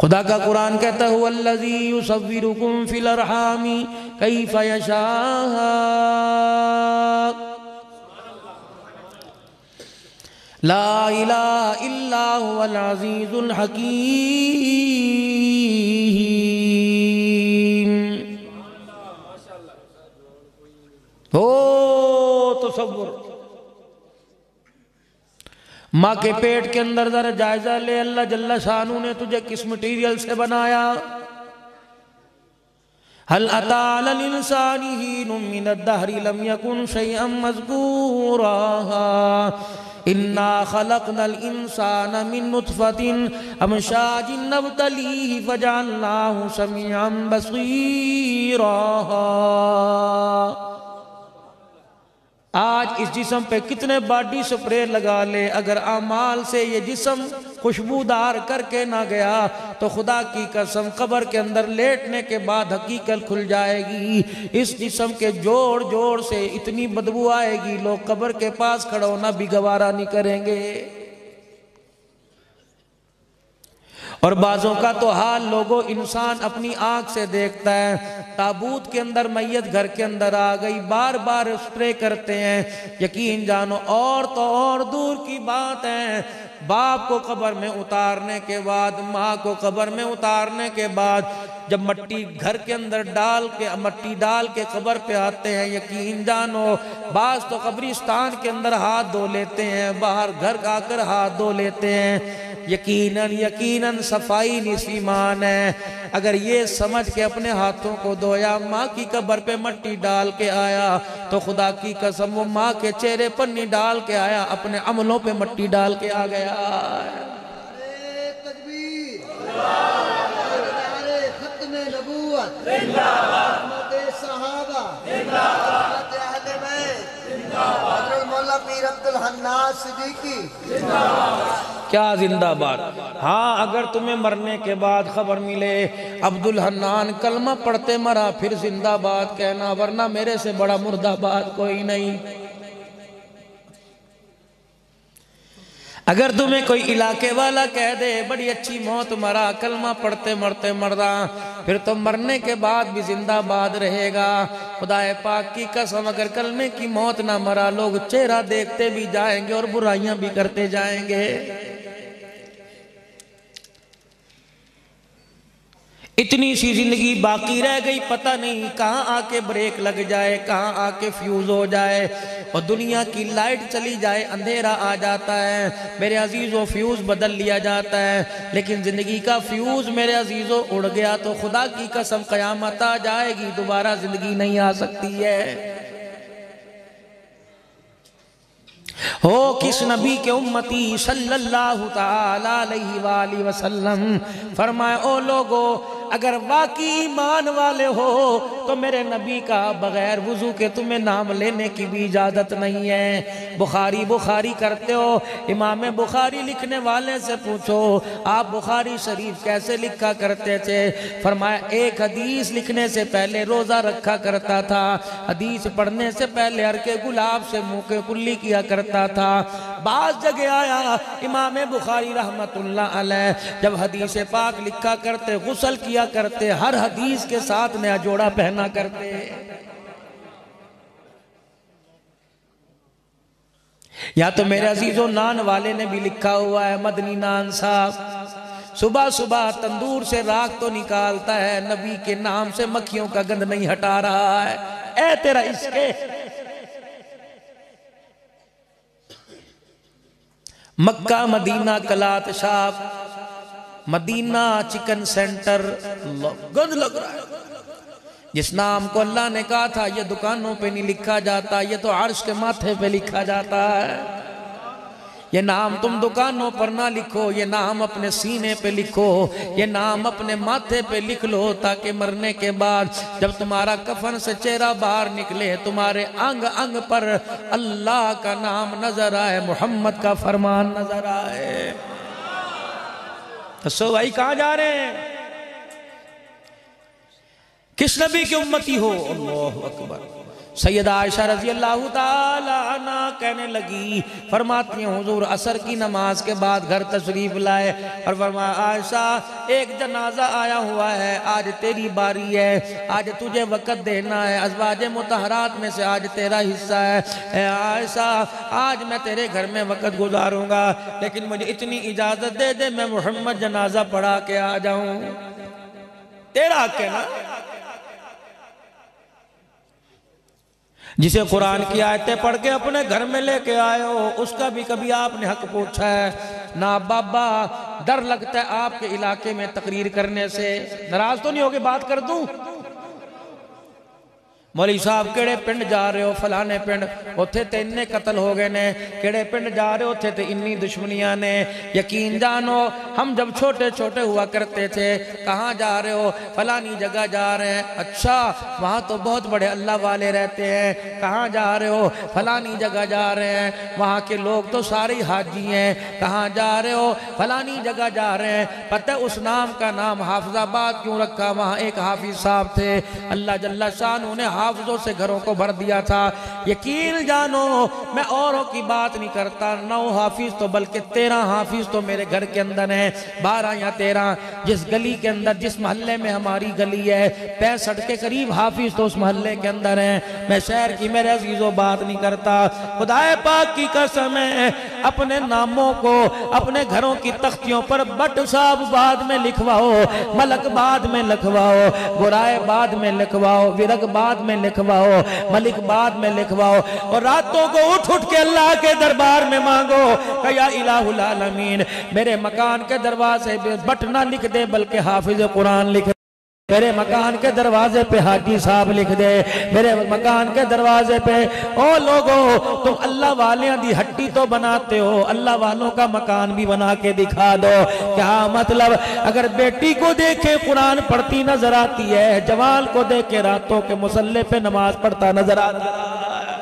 خدا کا قرآن کہتا ہے وَالَّذِي يُصَوِّرُكُمْ فِي الْأَرْحَامِ كَيْفَ يَشَاءُ لا الہ الا هو العزیز الحکیم۔ ہو تصور، ماں کے پیٹ کے اندر ذرا جائزہ لے، اللہ جل شانہ نے تجھے کس مٹیریل سے بنایا؟ هل اتى على الانسان حين من الدهر لم يكن شيئا مذكورا انا خلقنا الانسان من نطفة امشاج نبتليه فجعلناه سميعا بصيرا۔ آج اس جسم پہ کتنے باڈی سپرے لگا لے، اگر اعمال سے یہ جسم خوشبودار کر کے نہ گیا تو خدا کی قسم قبر کے اندر لیٹنے کے بعد حقیقت کھل جائے گی۔ اس جسم کے جوڑ جوڑ سے اتنی بدبو آئے گی، لوگ قبر کے پاس کھڑا ہونا بھی گوارا نہیں کریں گے۔ اور بعضوں کا تو حال لوگوں انسان اپنی آنکھ سے دیکھتا ہے، تابوت کے اندر میت گھر کے اندر آ گئی، بار بار سپرے کرتے ہیں، یقین جانو اور تو اور دور کی بات ہے، باپ کو قبر میں اتارنے کے بعد، ماں کو قبر میں اتارنے کے بعد جب مٹی گھر کے اندر مٹی ڈال کے قبر پہ آتے ہیں، یقین جانو بعض تو قبرستان کے اندر ہاتھ دھو لیتے ہیں، باہر گھر آ کر ہاتھ دھو لیتے ہیں۔ یقیناً صفائی نصیمان ہے۔ اگر یہ سمجھ کے اپنے ہاتھوں کو دھویا، ماں کی قبر پہ مٹی ڈال کے آیا تو خدا کی قسم وہ ماں کے چہرے پر نہیں ڈال کے آیا، اپنے عملوں پہ مٹی ڈال کے آ گیا۔ تکبیر، ختم نبوت، رحمت صحابہ، رحمت اہل بیت، حضرت مولا پیر عبدالحنان صدیقی، کیا زندہ باد۔ ہاں اگر تمہیں مرنے کے بعد خبر ملے عبدالحنان کلمہ پڑھتے مرا، پھر زندہ باد کہنا، ورنہ میرے سے بڑا مردہ باد کوئی نہیں۔ اگر تمہیں کوئی علاقے والا کہہ دے بڑی اچھی موت مرا، کلمہ پڑھتے مرتے مردا، پھر تو مرنے کے بعد بھی زندہ باد رہے گا۔ خدا پاک کی قسم اگر کلمے کی موت نہ مرا، لوگ چہرہ دیکھتے بھی جائیں گے اور برائیاں بھی کرتے جائیں گے۔ اتنی سی زندگی باقی رہ گئی، پتہ نہیں کہاں آ کے بریک لگ جائے، کہاں آ کے فیوز ہو جائے، اور دنیا کی لائٹ چلی جائے، اندھیرا آ جاتا ہے میرے عزیزو، فیوز بدل لیا جاتا ہے۔ لیکن زندگی کا فیوز میرے عزیزو اڑ گیا تو خدا کی قسم قیامت آ جائے گی، دوبارہ زندگی نہیں آ سکتی ہے۔ ہو کس نبی کے امتی صلی اللہ تعالی علیہ وآلہ وسلم، فرمائے او لوگو اگر واقعی ایمان والے ہو تو میرے نبی کا بغیر وضو کے تمہیں نام لینے کی بھی اجازت نہیں ہے۔ بخاری کرتے ہو، امام بخاری لکھنے والے سے پوچھو آپ بخاری شریف کیسے لکھا کرتے تھے؟ فرمایا ایک حدیث لکھنے سے پہلے روزہ رکھا کرتا تھا، حدیث پڑھنے سے پہلے عرق گلاب سے منہ کے کلی کیا کرتا تھا۔ بعض جگہ آیا امام بخاری رحمت اللہ علیہ جب حدیث پاک لکھا کرتے غسل کیا کرتے، ہر حدیث کے ساتھ نیا جوڑا پہنا کرتے۔ یا تو میرے عزیزو نان والے نے بھی لکھا ہوا ہے، مدنی نان صاحب صبح صبح تندور سے راکھ تو نکالتا ہے، نبی کے نام سے مکھیوں کا گند نہیں ہٹا رہا ہے۔ اے تیرا عشق مکہ مدینہ کلات شاپ، مدینہ چکن سینٹر، گند لگ رہا ہے۔ جس نام کو اللہ نے کہا تھا یہ دکانوں پہ نہیں لکھا جاتا، یہ تو عرش کے ماتھے پہ لکھا جاتا ہے۔ یہ نام تم دکانوں پر نہ لکھو، یہ نام اپنے سینے پہ لکھو، یہ نام اپنے ماتھے پہ لکھ لو، تاکہ مرنے کے بعد جب تمہارا کفن سے چہرہ باہر نکلے تمہارے انگ انگ پر اللہ کا نام نظر آئے، محمد کا فرمان نظر آئے۔ تو بھائی کہاں جا رہے ہیں؟ کس نبی کی امتی ہو؟ اللہ اکبر سیدہ عائشہ رضی اللہ تعالی عنہ کہنے لگی، فرماتی ہیں حضور عصر کی نماز کے بعد گھر تشریف لائے اور فرمایا عائشہ ایک جنازہ آیا ہوا ہے، آج تیری باری ہے، آج تجھے وقت دینا ہے، ازواج مطہرات میں سے آج تیرا حصہ ہے، اے عائشہ آج میں تیرے گھر میں وقت گزاروں گا، لیکن مجھے اتنی اجازت دے دے میں محمد جنازہ پڑھا کے آ جاؤں۔ تیرا حق ہے نا، جسے قرآن کی آیتیں پڑھ کے اپنے گھر میں لے کے آئے ہو اس کا بھی کبھی آپ نے حق پوچھا ہے؟ نا بابا ڈر لگتا ہے آپ کے علاقے میں تقریر کرنے سے، ناراض تو نہیں ہوگے بات کر دوں؟ مولوی صاحب کیڑے پنڈ جا رہے ہو؟ فلانے پنڈ، اتھے تے اننے قتل ہو گئے نے، کیڑے پنڈ جا رہے ہو؟ اتھے تے انی دشمنیاں نے۔ یقین جانو ہم جب چھوٹے چھوٹے ہوا کرتے تھے، کہاں جا رہے ہو؟ فلانی جگہ جا رہے ہیں۔ اچھا وہاں تو بہت بڑے اللہ والے رہتے ہیں۔ کہاں جا رہے ہو؟ فلانی جگہ جا رہے ہیں، وہاں کے لوگ تو سارے حاجی ہیں۔ کہاں جا رہے ہو؟ فلانی جگہ جا رہے ہیں۔ پتہ اس نام کا نام حافظ آباد کیوں رکھا؟ وہاں ایک حافظ صاحب تھے، اللہ جل شانہ نے حافظوں سے گھروں کو بھر دیا تھا۔ یقین جانو میں اوروں کی بات نہیں کرتا، 9 حافظ تو بلکہ 13 حافظ تو میرے گھر کے اندر ہیں، 12 یا 13 جس گلی کے اندر، جس محلے میں ہماری گلی ہے 65 کے قریب حافظ تو اس محلے کے اندر ہیں۔ میں شہر کی میرے عزیزوں بات نہیں کرتا، خدا پاک کی قسم ہے اپنے ناموں کو اپنے گھروں کی تختیوں پر بٹ صاحب بعد میں لکھواؤ، ملک بعد میں لکھواؤ، گرائے بعد میں لکھواؤ، ورگ بعد میں لکھواؤ، ملک بعد میں لکھواؤ، اور راتوں کو اٹھ کے اللہ کے دربار میں مانگو کہ یا الہ العالمین میرے مکان کے دروازے پہ بٹ نہ لکھ دے بلکہ حافظ قرآن لکھ دے، میرے مکان کے دروازے پہ حاجی صاحب لکھ دے، میرے مکان کے دروازے پہ او لوگو تم اللہ والیاں دی ہٹی تو بناتے ہو، اللہ والوں کا مکان بھی بنا کے دکھا دو۔ کیا مطلب؟ اگر بیٹی کو دیکھے قرآن پڑھتی نظر آتی ہے، جوان کو دیکھے راتوں کے مصلی پہ نماز پڑھتا نظر آتا ہے۔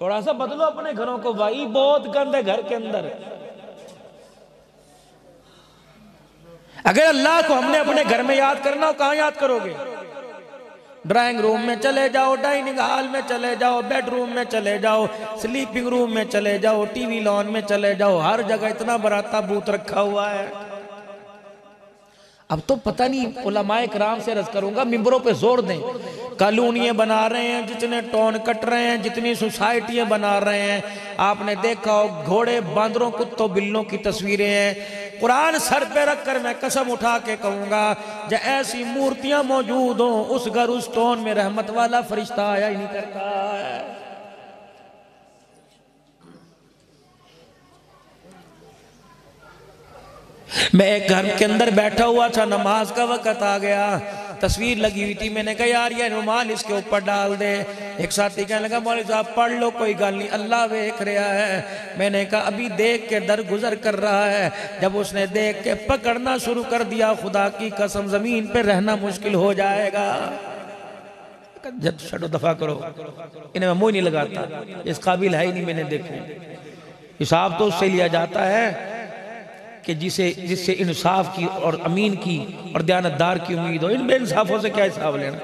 تھوڑا سا بدلو اپنے گھروں کو بھائی، بہت گند ہے گھر کے اندر۔ اگر اللہ کو ہم نے اپنے گھر میں یاد کرنا ہو کہاں یاد کرو گے؟ ڈرائنگ روم میں چلے جاؤ، ڈائننگ ہال میں چلے جاؤ، بیڈ روم میں چلے جاؤ، سلیپنگ روم میں چلے جاؤ، ٹی وی لان میں چلے جاؤ، ہر جگہ اتنا بڑا تابوت رکھا ہوا ہے۔ اب تو پتہ نہیں علماء کرام سے عرض کروں گا ممبروں پہ زور دیں، کالونیاں بنا رہے ہیں، جتنے ٹون کٹ رہے ہیں، جتنی سوسائٹیاں بنا رہے ہیں، آپ نے دیکھا ہو گھوڑے باندروں کتوں بلوں کی تصویریں ہیں۔ قرآن سر پہ رکھ کر میں قسم اٹھا کے کہوں گا جب ایسی مورتیاں موجود ہوں اس گھر اس ٹون میں رحمت والا فرشتہ آیا ہی نہیں کرتا ہے۔ میں ایک گھر کے اندر بیٹھا ہوا تھا، نماز کا وقت آ گیا، تصویر لگی ہوئی تھی، میں نے کہا یار یہ رومال اس کے اوپر ڈال دے۔ ایک ساتھی کہنے لگا مولوی صاحب پڑھ لو کوئی گل نہیں، اللہ دیکھ رہا ہے۔ میں نے کہا ابھی دیکھ کے در گزر کر رہا ہے، جب اس نے دیکھ کے پکڑنا شروع کر دیا خدا کی قسم زمین پہ رہنا مشکل ہو جائے گا۔ جب شڑو دفع کرو، انہیں میں منہ نہیں لگاتا، اس قابل ہے ہی نہیں، میں نے دیکھو حساب تو اس سے لیا جاتا ہے کہ جس سے انصاف کی اور امین کی اور دیانتدار کی امید ہو، ان بے انصافوں سے کیا حساب لینا؟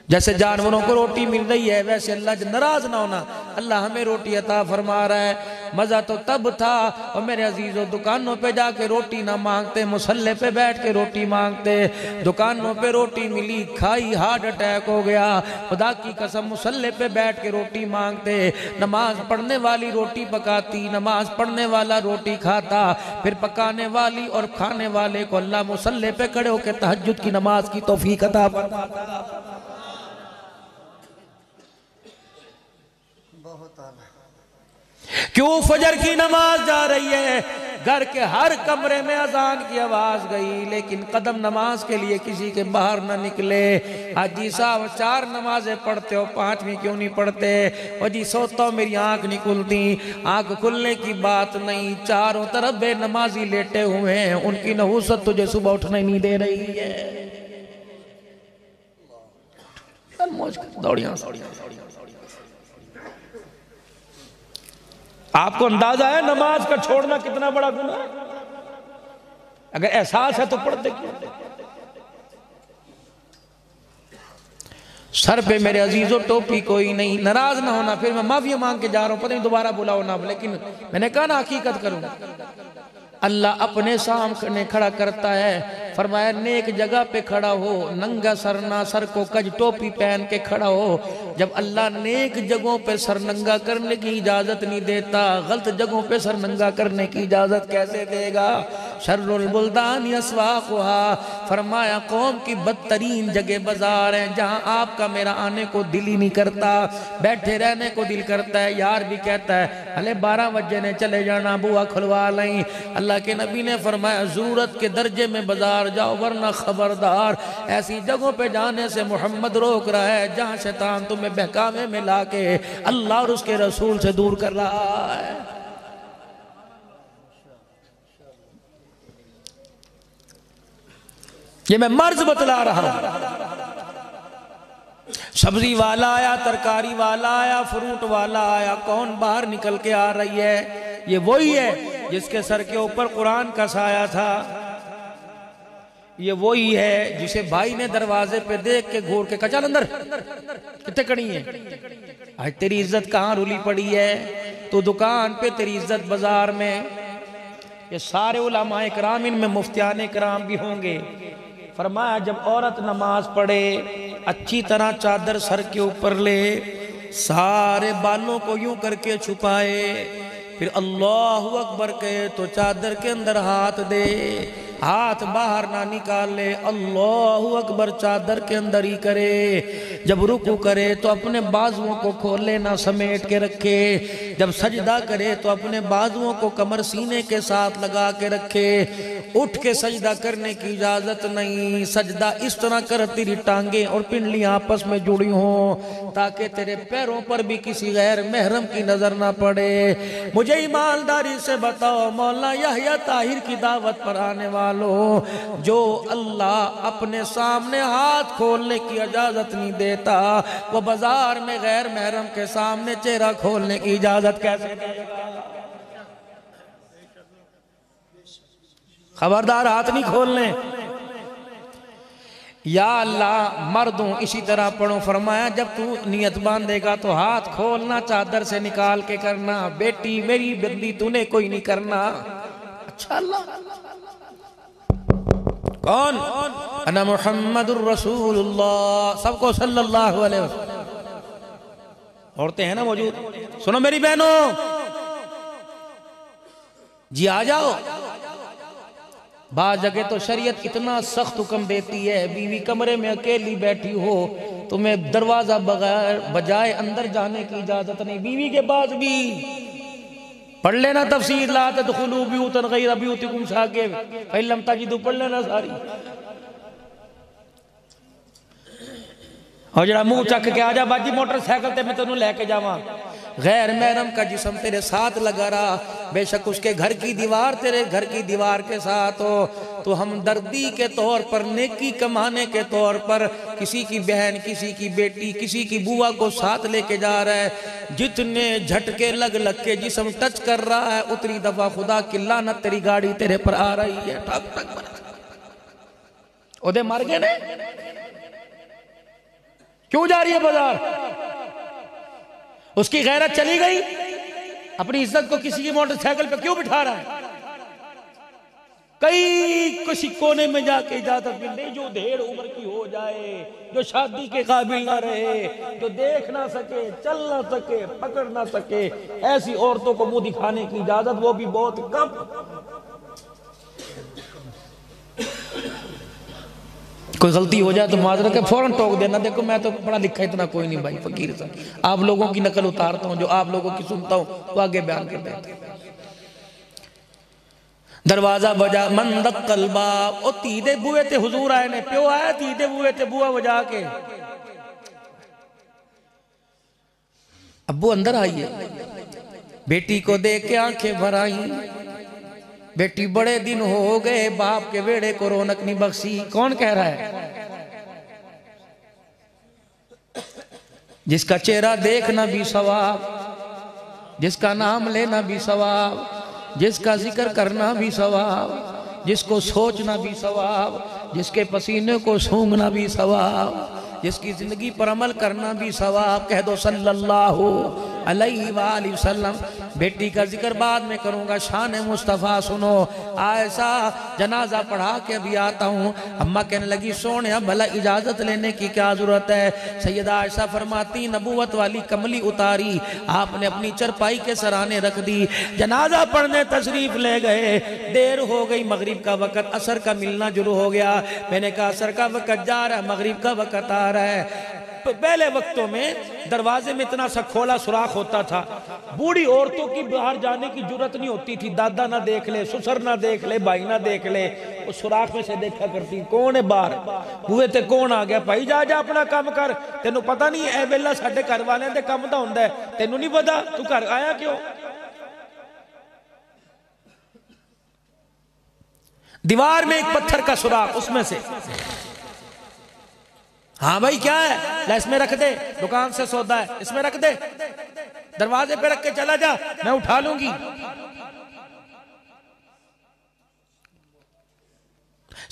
جیسے جانوروں کو روٹی مل رہی ہے ویسے اللہ ناراض نہ ہونا، اللہ ہمیں روٹی عطا فرما رہا ہے۔ مزہ تو تب تھا اور میرے عزیزوں دکانوں پہ جا کے روٹی نہ مانگتے، مصلی پہ بیٹھ کے روٹی مانگتے، دکانوں پہ روٹی ملی کھائی ہارٹ اٹیک ہو گیا، خدا کی قسم مصلی پہ بیٹھ کے روٹی مانگتے، نماز پڑھنے والی روٹی پکاتی، نماز پڑھنے والا روٹی کھاتا، پھر پکانے والی اور کھانے والے کو اللہ مصلی پہ کھڑے ہو کے تہجد کی نماز کی توفیق عطا فرماتا۔ کیوں فجر کی نماز جا رہی ہے، گھر کے ہر کمرے میں اذان کی آواز گئی، لیکن قدم نماز کے لیے کسی کے باہر نہ نکلے۔ حاجی صاحب 4 نمازیں پڑھتے ہو 5ویں کیوں نہیں پڑھتے؟ اور جی سوتا ہوں میری آنکھ نہیں کھلتی، آنکھ کھلنے کی بات نہیں، چاروں طرف بے نمازی لیٹے ہوئے ہیں، ان کی نحوست تجھے صبح اٹھنے نہیں دے رہی ہے۔ دوڑیاں آپ کو اندازہ ہے نماز کا چھوڑنا کتنا بڑا گناہ ہے؟ اگر احساس ہے تو پڑھتے کیوں؟ سر پہ میرے عزیزوں ٹوپی کوئی نہیں، ناراض نہ ہونا، پھر میں معافی مانگ کے جا رہا ہوں، پتہ نہیں دوبارہ بلاؤ نہ، لیکن میں نے کہا نا حقیقت کروں۔ اللہ اپنے سامنے کھڑا کرتا ہے، فرمایا نیک جگہ پہ کھڑا ہو، ننگا سر نہ، سر کو کج ٹوپی پہن کے کھڑا ہو۔ جب اللہ نیک جگہوں پہ سر ننگا کرنے کی اجازت نہیں دیتا، غلط جگہوں پہ سر ننگا کرنے کی اجازت کیسے دے گا؟ شر البلدان اسواقھا، فرمایا قوم کی بدترین جگہ بازار ہیں جہاں آپ کا میرا آنے کو دل ہی نہیں کرتا، بیٹھے رہنے کو دل کرتا ہے۔ یار بھی کہتا ہے ہلے 12 بجے نے چلے جانا، بوا کھلوا لیں۔ اللہ کے نبی نے فرمایا ضرورت کے درجے میں بازار جاؤ، ورنہ خبردار ایسی جگہوں پہ جانے سے محمد روک رہا ہے جہاں شیطان تمہیں بہکاوے میں لا کے اللہ اور اس کے رسول سے دور کر رہا ہے۔ یہ میں مرض بتلا رہا ہوں۔ سبزی والا آیا، ترکاری والا آیا، فروٹ والا آیا، کون باہر نکل کے آ رہی ہے؟ یہ وہی ہے جس کے سر کے اوپر قرآن کا سایہ تھا، یہ وہی ہے جسے بھائی نے دروازے پہ دیکھ کے گھور کے کہا چل اندر، کتنے کڑی ہیں؟ آج تیری عزت کہاں رلی پڑی ہے؟ تو دکان پہ، تیری عزت بازار میں۔ یہ سارے علماء کرام، ان میں مفتیان کرام بھی ہوں گے۔ فرمایا جب عورت نماز پڑھے اچھی طرح چادر سر کے اوپر لے، سارے بالوں کو یوں کر کے چھپائے، پھر اللہ اکبر کہے تو چادر کے اندر ہاتھ دے، ہاتھ باہر نہ نکالے، اللہ اکبر چادر کے اندر ہی کرے۔ جب رکوع کرے تو اپنے بازوؤں کو کھولے نہ، سمیٹ کے رکھے۔ جب سجدہ کرے تو اپنے بازوؤں کو کمر سینے کے ساتھ لگا کے رکھے۔ اٹھ کے سجدہ کرنے کی اجازت نہیں، سجدہ اس طرح کر تیری ٹانگیں اور پنڈلیاں آپس میں جڑی ہوں تاکہ تیرے پیروں پر بھی کسی غیر محرم کی نظر نہ پڑے۔ مجھے ایمانداری سے بتاؤ مولانا یحییٰ طاہر کی دعوت پر آنے والوں، جو اللہ اپنے سامنے ہاتھ کھولنے کی اجازت نہیں دیتا، وہ بازار میں غیر محرم کے سامنے چہرہ کھولنے کی اجازت کیسے دے گا؟ خبردار ہاتھ نہیں کھولنے۔ یا اللہ مردوں اسی طرح پڑھو، فرمایا جب تو نیت باندھے گا تو ہاتھ کھولنا، چادر سے نکال کے کرنا۔ بیٹی میری بندی تو نے کوئی نہیں کرنا۔ اچھا اللہ کون؟ انا محمد الرسول اللہ، سب کو صلی اللہ علیہ وسلم۔ عورتیں ہیں نا موجود؟ سنو میری بہنوں، جی آ جاؤ۔ بعض جگہ تو شریعت اتنا سخت حکم دیتی ہے، بیوی کمرے میں اکیلی بیٹھی ہو، تمہیں دروازہ بغیر بجائے اندر جانے کی اجازت نہیں۔ بیوی کے بعد بھی پڑھ لینا تفسیر، لا تدخلوا بیوتا غیر بیوتکم ساکن فإن لم تجدوا، پڑھ لینا ساری۔ اور جڑا منہ چک کے آجا باجی موٹر سائیکل تے میں تنوں لے کے جاواں۔ غیر محرم کا جسم تیرے ساتھ لگا رہا، بے شک اس کے گھر کی دیوار تیرے گھر کی دیوار کے ساتھ ہو، تو ہمدردی کے طور پر، نیکی کمانے کے طور پر کسی کی بہن، کسی کی بیٹی، کسی کی بوا کو ساتھ لے کے جا رہا ہے۔ جتنے جھٹکے لگ کے جسم ٹچ کر رہا ہے، اتنی دفعہ خدا کی لعنت تیری گاڑی تیرے پر آ رہی ہے۔ ٹھک ٹھک او دے مر گئے نے، کیوں جا رہی ہے بازار؟ اس کی غیرت چلی گئی، اپنی عزت کو کسی کی موٹر سائیکل پہ کیوں بٹھا رہا ہے؟ کئی کسی کونے میں جا کے اجازت ملے، جو ڈھیر عمر کی ہو جائے، جو شادی کے قابل نہ رہے، جو دیکھ نہ سکے، چل نہ سکے، پکڑ نہ سکے، ایسی عورتوں کو منہ دکھانے کی اجازت وہ بھی بہت کم۔ کوئی غلطی ہو جائے تو معذرت کہ فوراں ٹوک دینا، دیکھو میں تو پڑھا لکھا اتنا کوئی نہیں بھائی، فقیر صاحب، آپ لوگوں کی نقل اتارتا ہوں، جو آپ لوگوں کی سنتا ہوں وہ آگے بیان کر دیتا ہوں۔ دروازہ بجا، من دق الباب، او تیدے بوئے تے حضور آئے نے، پیو آیا تیدے بوئے تے بوا بجا کے، ابو اندر آئیے، بیٹی کو دیکھ کے آنکھیں بھر آئیں، بیٹی بڑے دن ہو گئے باپ کے ویڑے کو رونق نہیں بخشی۔ کون کہہ رہا ہے؟ جس کا چہرہ دیکھنا بھی ثواب، جس کا نام لینا بھی ثواب، جس کا ذکر کرنا بھی ثواب، جس کو سوچنا بھی ثواب، جس کے پسینے کو سونگنا بھی ثواب، جس کی زندگی پر عمل کرنا بھی ثواب، کہہ دو صلی اللہ علیہ وآلہ وسلم۔ بیٹی کا ذکر بعد میں کروں گا، شان مصطفیٰ سنو۔ عائشہ جنازہ پڑھا کے بھی آتا ہوں، اماں کہنے لگی سونے بھلا اجازت لینے کی کیا ضرورت ہے؟ سیدہ عائشہ فرماتی نبوت والی کملی اتاری، آپ نے اپنی چرپائی کے سرانے رکھ دی، جنازہ پڑھنے تشریف لے گئے، دیر ہو گئی، مغرب کا وقت، عصر کا ملنا شروع ہو گیا۔ میں نے کہا عصر کا وقت جا رہا ہے، مغرب کا وقت آ رہا ہے۔ پہلے وقتوں میں دروازے میں اتنا سا کھولا سوراخ ہوتا تھا، بوڑھی عورتوں کی باہر جانے کی جرت نہیں ہوتی تھی، دادا نہ دیکھ لے، سسر نہ دیکھ لے، بھائی نہ دیکھ لے، وہ سوراخ میں سے دیکھا کرتی کون ہے باہر، ہوئے تے کون آ گیا، بھائی جا جا اپنا کام کر، تینوں پتہ نہیں اے ویلا ساڈے گھر والے دے کام دا ہوندا ہے، تینوں نہیں پتا تو گھر آیا کیوں؟ دیوار میں ایک پتھر کا سوراخ، اس میں سے ہاں بھائی کیا ہے؟ لے اس میں رکھ دے، دکان سے سودا ہے، اس میں رکھ دے، دروازے پہ رکھ کے چلا جا، میں اٹھا لوں گی۔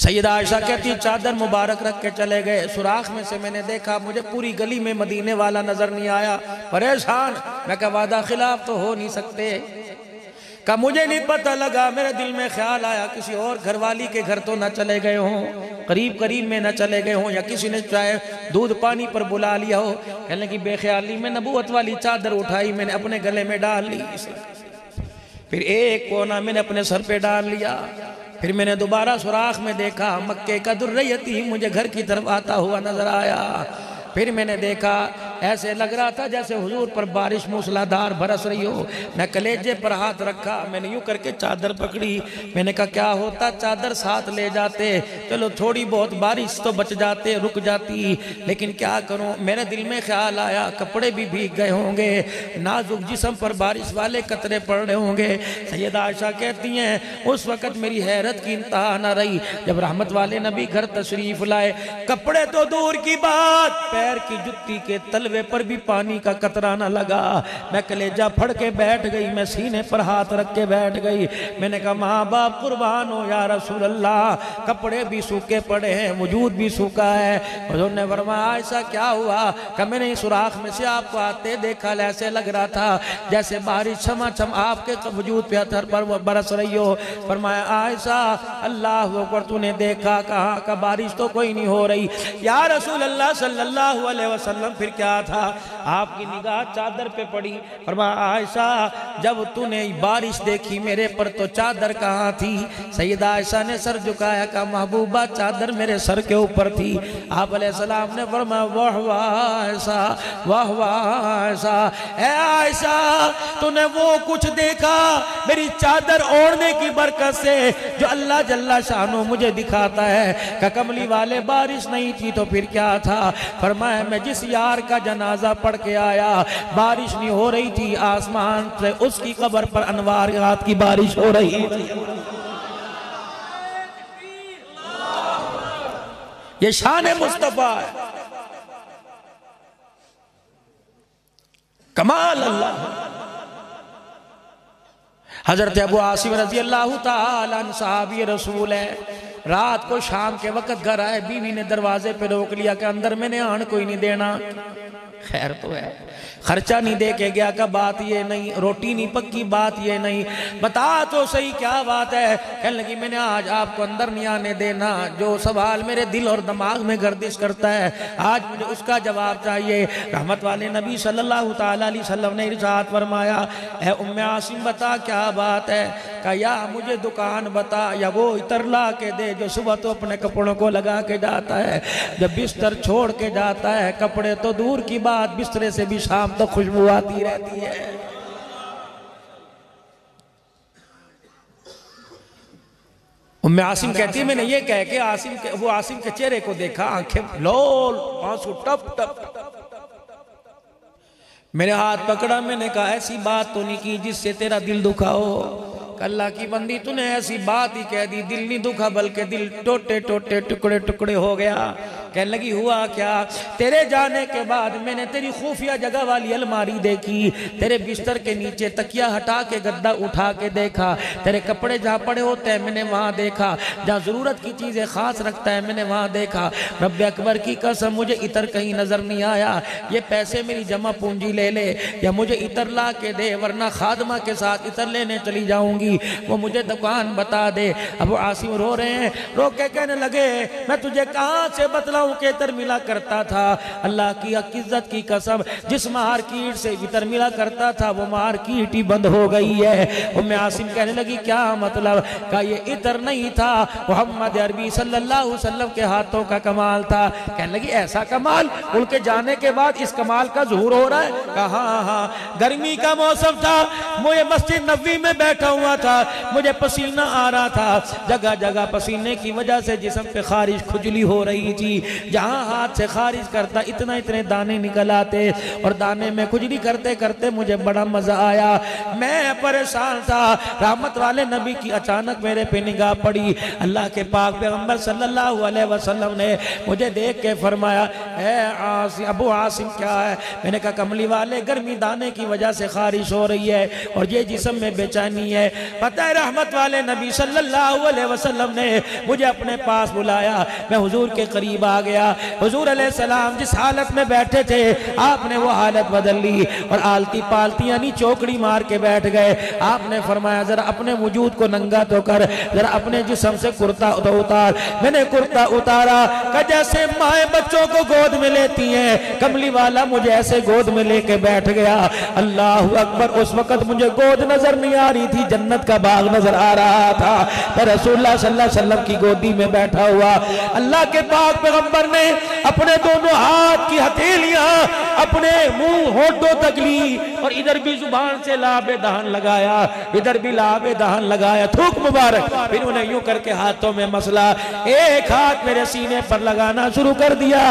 سیدہ عائشہ کہتی چادر مبارک رکھ کے چلے گئے، سوراخ میں سے میں نے دیکھا، مجھے پوری گلی میں مدینے والا نظر نہیں آیا، پریشان، میں کہا وعدہ خلاف تو ہو نہیں سکتے، کہ مجھے نہیں پتہ لگا، میرے دل میں خیال آیا کسی اور گھر والی کے گھر تو نہ چلے گئے ہوں، قریب میں نہ چلے گئے ہوں، یا کسی نے چاہے دودھ پانی پر بلا لیا ہو، کہنے کی بے خیالی میں نبوت والی چادر اٹھائی، میں نے اپنے گلے میں ڈال لی، پھر ایک کونا میں نے اپنے سر پہ ڈال لیا، پھر میں نے دوبارہ سوراخ میں دیکھا، مکے کا درریتی مجھے گھر کی طرف آتا ہوا نظر آیا، پھر میں نے دیکھا ایسے لگ رہا تھا جیسے حضور پر بارش موسلادھار برس رہی ہو، میں کلیجے پر ہاتھ رکھا، میں نے یوں کر کے چادر پکڑی، میں نے کہا کیا ہوتا چادر ساتھ لے جاتے، چلو تھوڑی بہت بارش تو بچ جاتے، رک جاتی، لیکن کیا کروں، میرے دل میں خیال آیا کپڑے بھی بھیگ گئے ہوں گے، نازک جسم پر بارش والے قطرے پڑ رہے ہوں گے۔ سیدہ عائشہ کہتی ہیں اس وقت میری حیرت کی انتہا نہ رہی، جب رحمت والے نبی گھر تشریف لائے، کپڑے تو دور کی بات، پیر کی جتی کے تلوے پر بھی پانی کا قطرہ نہ لگا، میں کلیجہ پھڑ کے بیٹھ گئی، میں سینے پر ہاتھ رکھ کے بیٹھ گئی، میں نے کہا ماں باپ قربان ہو یا رسول اللہ، کپڑے بھی سوکھے پڑے ہیں، وجود بھی سوکھا ہے۔ حضور نے فرمایا عائشہ کیا ہوا؟ کہ میں نے سوراخ میں سے آپ کو آتے دیکھا، ایسے لگ رہا تھا جیسے بارش چھما چھم آپ کے وجود پہ اتھر پر برس رہی ہو۔ فرمایا عائشہ اللہ اکبر، تو نے دیکھا کہاں کہ بارش تو کوئی نہیں ہو رہی یا رسول اللہ صلی اللہ علیہ وسلم، پھر کیا تھا؟ آپ کی نگاہ چادر پہ پڑی، فرمایا عائشہ جب تو نے بارش دیکھی میرے پر تو چادر کہاں تھی؟ سیدہ عائشہ نے سر جھکایا کہ محبوبہ چادر میرے سر کے اوپر تھی۔ آپ علیہ السلام نے فرمایا واہ واہ عائشہ، واہ واہ عائشہ، اے عائشہ تو نے وہ کچھ دیکھا میری چادر اوڑھنے کی برکت سے جو اللہ جل شانہ مجھے دکھاتا ہے کہ کملی والے بارش نہیں تھی تو پھر کیا تھا؟ فرمایا میں جس یار کا جنازہ پڑھ کے آیا بارش نہیں ہو رہی تھی، آسمان سے اس کی قبر پر انوارات کی بارش ہو رہی تھی۔ یہ شان مصطفیٰ ہے، کمال اللہ۔ حضرت ابو عاصم رضی اللہ تعالیٰ عنہ صحابی رسول ہے، رات کو شام کے وقت گھر آئے، بیوی نے دروازے پہ روک لیا کہ اندر میں نے آن کوئی نہیں دینا، خیر تو ہے، خرچہ نہیں دے کے گیا کہ بات یہ نہیں، روٹی نہیں پکی بات یہ نہیں، بتا تو صحیح کیا بات ہے؟ کہنے لگی میں نے آج آپ کو اندر نہیں آنے دینا، جو سوال میرے دل اور دماغ میں گردش کرتا ہے آج مجھے اس کا جواب چاہیے۔ رحمت والے نبی صلی اللہ تعالیٰ علیہ وسلم نے ارشاد فرمایا اے ام عاصم بتا کیا بات ہے؟ کہ یا مجھے دکان بتا یا وہ عطر لا کے دے جو صبح تو اپنے کپڑوں کو لگا کے جاتا ہے، جب بستر چھوڑ کے جاتا ہے، کپڑے تو دور کی بات بسترے سے بھی شام تو خوشبو آتی رہتی ہے۔ ام عاصم کہتی ہے میں نے یہ کہہ کے وہ عاصم کے چہرے کو دیکھا، آنکھیں لول، آنسو ٹپ ٹپ، میں نے ہاتھ پکڑا، میں نے کہا ایسی بات تو نہیں کی جس سے تیرا دل دکھا ہو، کہ اللہ کی بندی تو نے ایسی بات ہی کہہ دی، دل نہیں دکھا بلکہ دل ٹوٹے ٹوٹے ٹکڑے ٹکڑے ہو گیا۔ کہنے لگی ہوا کیا؟ تیرے جانے کے بعد میں نے تیری خفیہ جگہ والی الماری دیکھی، تیرے بستر کے نیچے تکیہ ہٹا کے گدہ اٹھا کے دیکھا، تیرے کپڑے جہاں پڑے ہوتے ہیں میں نے وہاں دیکھا، جہاں ضرورت کی چیزیں خاص رکھتا ہے میں نے وہاں دیکھا۔ رب اکبر کی قسم مجھے عطر کہیں نظر نہیں آیا، یہ پیسے میری جمع پونجی لے لے یا مجھے عطر لا کے دے، ورنہ خادمہ کے ساتھ عطر لینے چلی جاؤں گی، وہ مجھے دکان بتا دے۔ ابو عاصم رو رہے ہیں، رو کے کہنے لگے میں تجھے کہاں سے بتلاؤں کہ عطر ملا کرتا تھا؟ اللہ کی عزت کی قسم جس مارکیٹ سے عطر ملا کرتا تھا وہ مارکیٹ ہی بند ہو گئی ہے۔ ام عاصم کہنے لگی کیا مطلب؟ کہا یہ عطر نہیں تھا، محمد عربی صلی اللہ علیہ وسلم کے ہاتھوں کا کمال تھا۔ کہنے لگی ایسا کمال؟ ان کے جانے کے بعد اس کمال کا ظہور ہو رہا ہے؟ کہا ہاں، گرمی کا موسم تھا، مجھے مسجد نبوی میں بیٹھا ہوا تھا، مجھے پسینہ آ رہا تھا، جگہ جگہ پسینے کی وجہ سے جسم پہ خارش کھجلی ہو رہی تھی، جہاں ہاتھ سے خارش کرتا اتنے دانے نکل آتے، اور دانے میں کھجلی کرتے کرتے مجھے بڑا مزہ آیا، میں پریشان تھا۔ رحمت والے نبی کی اچانک میرے پہ نگاہ پڑی، اللہ کے پاک پیغمبر صلی اللہ علیہ وسلم نے مجھے دیکھ کے فرمایا اے ابو عاصم کیا ہے؟ میں نے کہا کملی والے گرمی دانے کی وجہ سے خارش ہو رہی ہے اور یہ جسم میں بے چینی ہے۔ پتہ ہے رحمت والے نبی صلی اللہ علیہ وسلم نے مجھے اپنے پاس بلایا، میں حضور کے قریب آ گیا، حضور علیہ السلام جس حالت میں بیٹھے تھے آپ نے وہ حالت بدل لی اور آلتی پالتی یعنی چوکڑی مار کے بیٹھ گئے۔ آپ نے فرمایا ذرا اپنے وجود کو ننگا تو کر، ذرا اپنے جسم سے کرتا اتار۔ میں نے کرتا اتارا کہ جیسے مائیں بچوں کو گود میں لیتی ہیں، کملی والا مجھے ایسے گود میں لے کے بیٹھ گیا۔ اللہ اکبر، اس وقت مجھے گود نظر نہیں آ رہی تھی، جنت کا باغ نظر آ رہا تھا۔ میں رسول اللہ صلی اللہ علیہ وسلم کی گودی میں بیٹھا ہوا، اللہ کے پاک پیغمبر نے اپنے دونوں ہاتھ کی ہتھیلیاں اپنے منہ ہونٹوں تک لی اور ادھر بھی زبان سے لاب دہن لگایا، ادھر بھی لاب دہن لگایا، تھوک مبارک، پھر انہیں یوں کر کے ہاتھوں میں مسلا، ایک ہاتھ میرے سینے پر لگانا شروع کر دیا،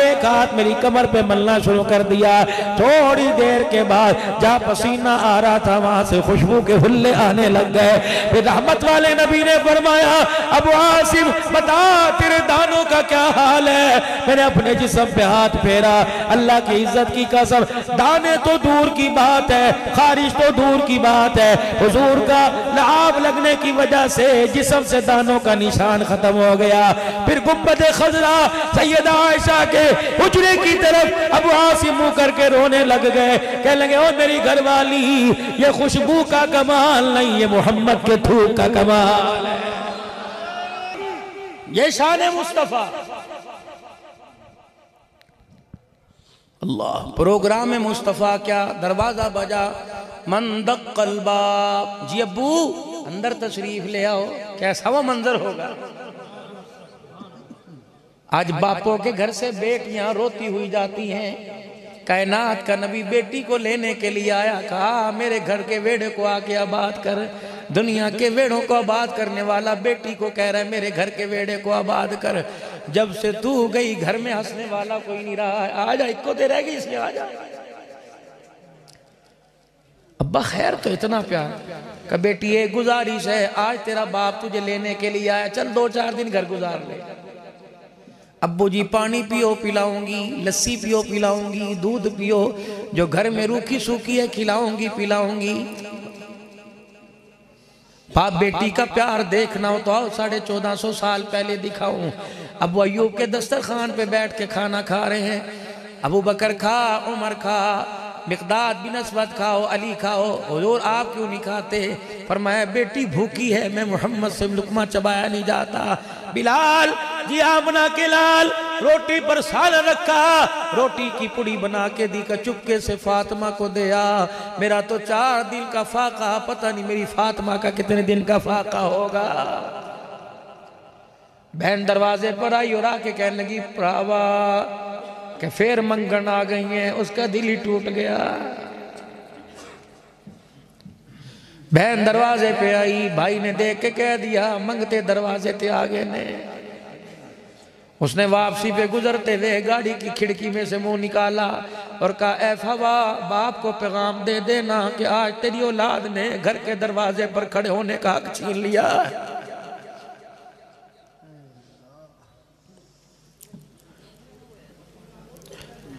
ایک ہاتھ میری کمر پہ ملنا شروع کر دیا۔ تھوڑی دیر کے بعد جہاں پسینہ آ رہا تھا وہاں سے خوشبو کے حلے آنے لگ گئے۔ پھر رحمت والے نبی نے فرمایا ابو عاصم بتا تیرے دانوں کا کیا حال ہے؟ میں نے اپنے جسم پہ ہاتھ پھیرا، اللہ کی عزت کی قسم دانے تو دور کی بات ہے، خارش تو دور کی بات ہے، حضور کا لعاب لگنے کی وجہ سے جسم سے دانوں کا نشان ختم ہو گیا۔ پھر گنبد خضرا سیدہ عائشہ کے حجرے کی طرف ابو عاصم منہ کر کے رونے لگ گئے، کہنے لگے او میری گھر والی یہ خوشبو کا کمال نہیں، یہ محمد کے تھوک کا کمال ہے، یہ شان مصطفیٰ۔ اللہ پروگرام مصطفیٰ کیا دروازہ بجا، من دق الباب، جی ابو اندر تشریف لے آؤ، کیسا وہ منظر ہوگا۔ آج باپوں کے گھر سے بیٹیاں روتی ہوئی جاتی ہیں، کائنات کا نبی بیٹی کو لینے کے لیے آیا، کہا میرے گھر کے ویڑے کو آ کے آباد کر۔ دنیا کے ویڑوں کو آباد کرنے والا بیٹی کو کہہ رہا ہے میرے گھر کے ویڑے کو آباد کر۔ جب سے تو گئی گھر میں ہنسنے والا کوئی نہیں رہا ہے، آجا ایک کو دے رہے گی، اس لیے آجا۔ ابا خیر تو اتنا پیار کہ بیٹی ایک گزارش ہے، آج تیرا باپ تجھے لینے کے لیے آیا، چل 2-4 دن گھر گزار لے۔ ابو جی پانی پیو پلاؤں گی، لسی پیو پلاؤں گی، دودھ پیو، جو گھر میں روکھی سوکھی ہے کھلاؤں گی پلاؤں گی۔ باپ بیٹی کا پیار دیکھنا ہو تو آؤ 1450 سال پہلے دکھاؤں۔ ابو ایوب کے دسترخوان پہ بیٹھ کے کھانا کھا رہے ہیں، ابو بکر کھا، عمر کھا، مقداد بن اسود کھاؤ، علی کھاؤ، حضور آپ کیوں نہیں کھاتے؟ فرمایا بیٹی بھوکی ہے، میں محمد سے لقمہ چبایا نہیں جاتا۔ بلال جی آمنہ کے لال روٹی پر سالن رکھا، روٹی کی پڑی بنا کے دی کا چپکے سے فاطمہ کو دیا، میرا تو 4 دن کا فاقہ، پتہ نہیں میری فاطمہ کا کتنے دن کا فاقہ ہوگا۔ بہن دروازے پر آئی اور آ کے کہنے لگی پراوا کہ پھر منگن آ گئی ہیں، اس کا دل ہی ٹوٹ گیا۔ بہن دروازے پہ آئی، بھائی نے دیکھ کے کہہ دیا منگتے دروازے تے آگے نے۔ اس نے واپسی پہ گزرتے ہوئے گاڑی کی کھڑکی میں سے منہ نکالا اور کہا اے فوا باپ کو پیغام دے دینا کہ آج تیری اولاد نے گھر کے دروازے پر کھڑے ہونے کا حق چھین لیا۔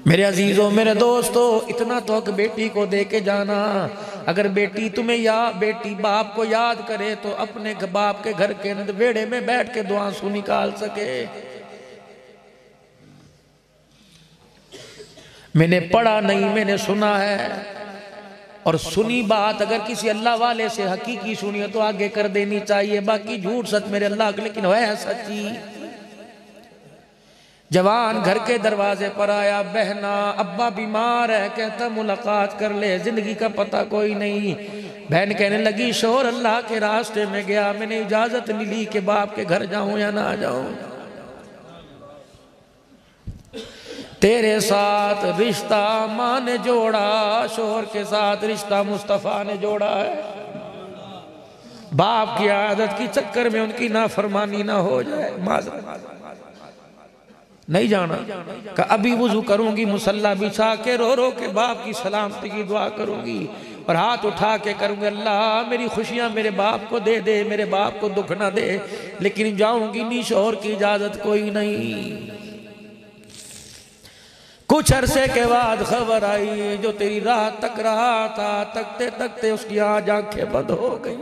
میرے عزیزوں میرے دوستو اتنا تو حق بیٹی کو دے کے جانا. اگر بیٹی بیٹی باپ کو یاد کرے تو اپنے باپ کے گھر کے اندر ویڑے میں بیٹھ کے دعا سو نکال سکے. میں نے پڑھا نہیں میں نے سنا ہے، اور سنی بات اگر کسی اللہ والے سے حقیقی سنی تو آگے کر دینی چاہیے. باقی جھوٹ سچ میرے اللہ کے لیکن ہے سچی. جوان گھر کے دروازے پر آیا، بہنا ابا بیمار ہے، کہتا ملاقات کر لے، زندگی کا پتہ کوئی نہیں. بہن کہنے لگی شوہر اللہ کے راستے میں گیا، میں نے اجازت نہیں لی کہ باپ کے گھر جاؤں یا نہ جاؤں. تیرے ساتھ رشتہ ماں نے جوڑا، شوہر کے ساتھ رشتہ مصطفیٰ نے جوڑا ہے. باپ کی عادت کی چکر میں ان کی نافرمانی نہ ہو جائے. معذرت نہیں جانا کہ ابھی وضو کروں گی، مصلی بچھا کے رو رو کے باپ کی سلامتی کی دعا کروں گی، اور ہاتھ اٹھا کے کروں گی اللہ میری خوشیاں میرے باپ کو دے دے، میرے باپ کو دکھ نہ دے. لیکن جاؤں گی نہیں، شوہر کی اجازت کوئی نہیں. کچھ عرصے کے بعد خبر آئی جو تیری راہ تک رہا تھا، تکتے تکتے اس کی آنکھیں بند ہو گئی.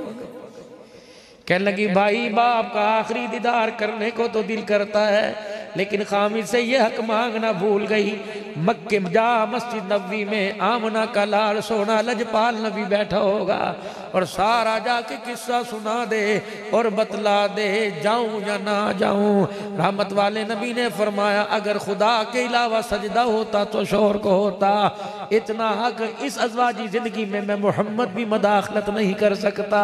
کہنے لگی بھائی باپ کا آخری دیدار کرنے کو تو دل کرتا ہے، لیکن خامد سے یہ حق مانگنا بھول گئی. مکہ جا مسجد نبوی میں آمنہ کا لال سونا لجپال نبی بیٹھا ہوگا، اور سارا جا کے قصہ سنا دے اور بتلا دے جاؤں یا نہ جاؤں. رحمت والے نبی نے فرمایا اگر خدا کے علاوہ سجدہ ہوتا تو شوہر کو ہوتا. اتنا حق اس ازواجی زندگی میں محمد بھی مداخلت نہیں کر سکتا.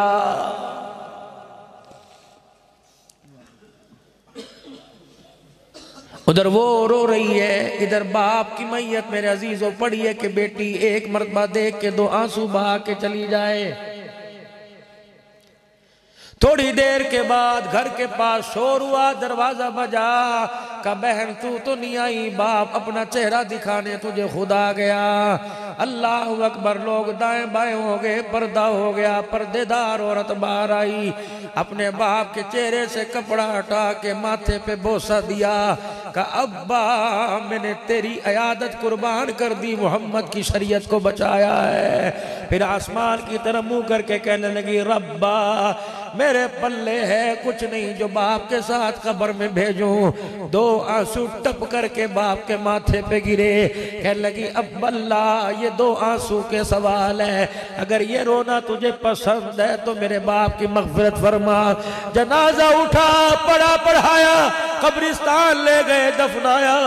ادھر وہ رو رہی ہے، ادھر باپ کی میت میرے عزیزوں پڑی ہے کہ بیٹی ایک مرتبہ دیکھ کے دو آنسو بہا کے چلی جائے. تھوڑی دیر کے بعد گھر کے پاس شور ہوا، دروازہ بجا. کہا بہن تو نہیں آئی، باپ اپنا چہرہ دکھانے تجھے خدا گیا. اللہ اکبر، لوگ دائیں بائیں ہو گئے، پردہ ہو گیا. پردے دار عورت باہر آئی، اپنے باپ کے چہرے سے کپڑا ہٹا کے ماتھے پہ بوسہ دیا. کہا ابا میں نے تیری عیادت قربان کر دی، محمد کی شریعت کو بچایا ہے. پھر آسمان کی طرف منہ کر کے کہنے لگی ربا میرے پلے ہے کچھ نہیں جو باپ کے ساتھ قبر میں بھیجوں. دو آنسو ٹپ کر کے باپ کے ماتھے پہ گرے. کہنے لگی اب اللہ یہ دو آنسو کے سوال ہے، اگر یہ رونا تجھے پسند ہے تو میرے باپ کی مغفرت فرما. جنازہ اٹھا، پڑھایا، قبرستان لے گئے، دفنایا.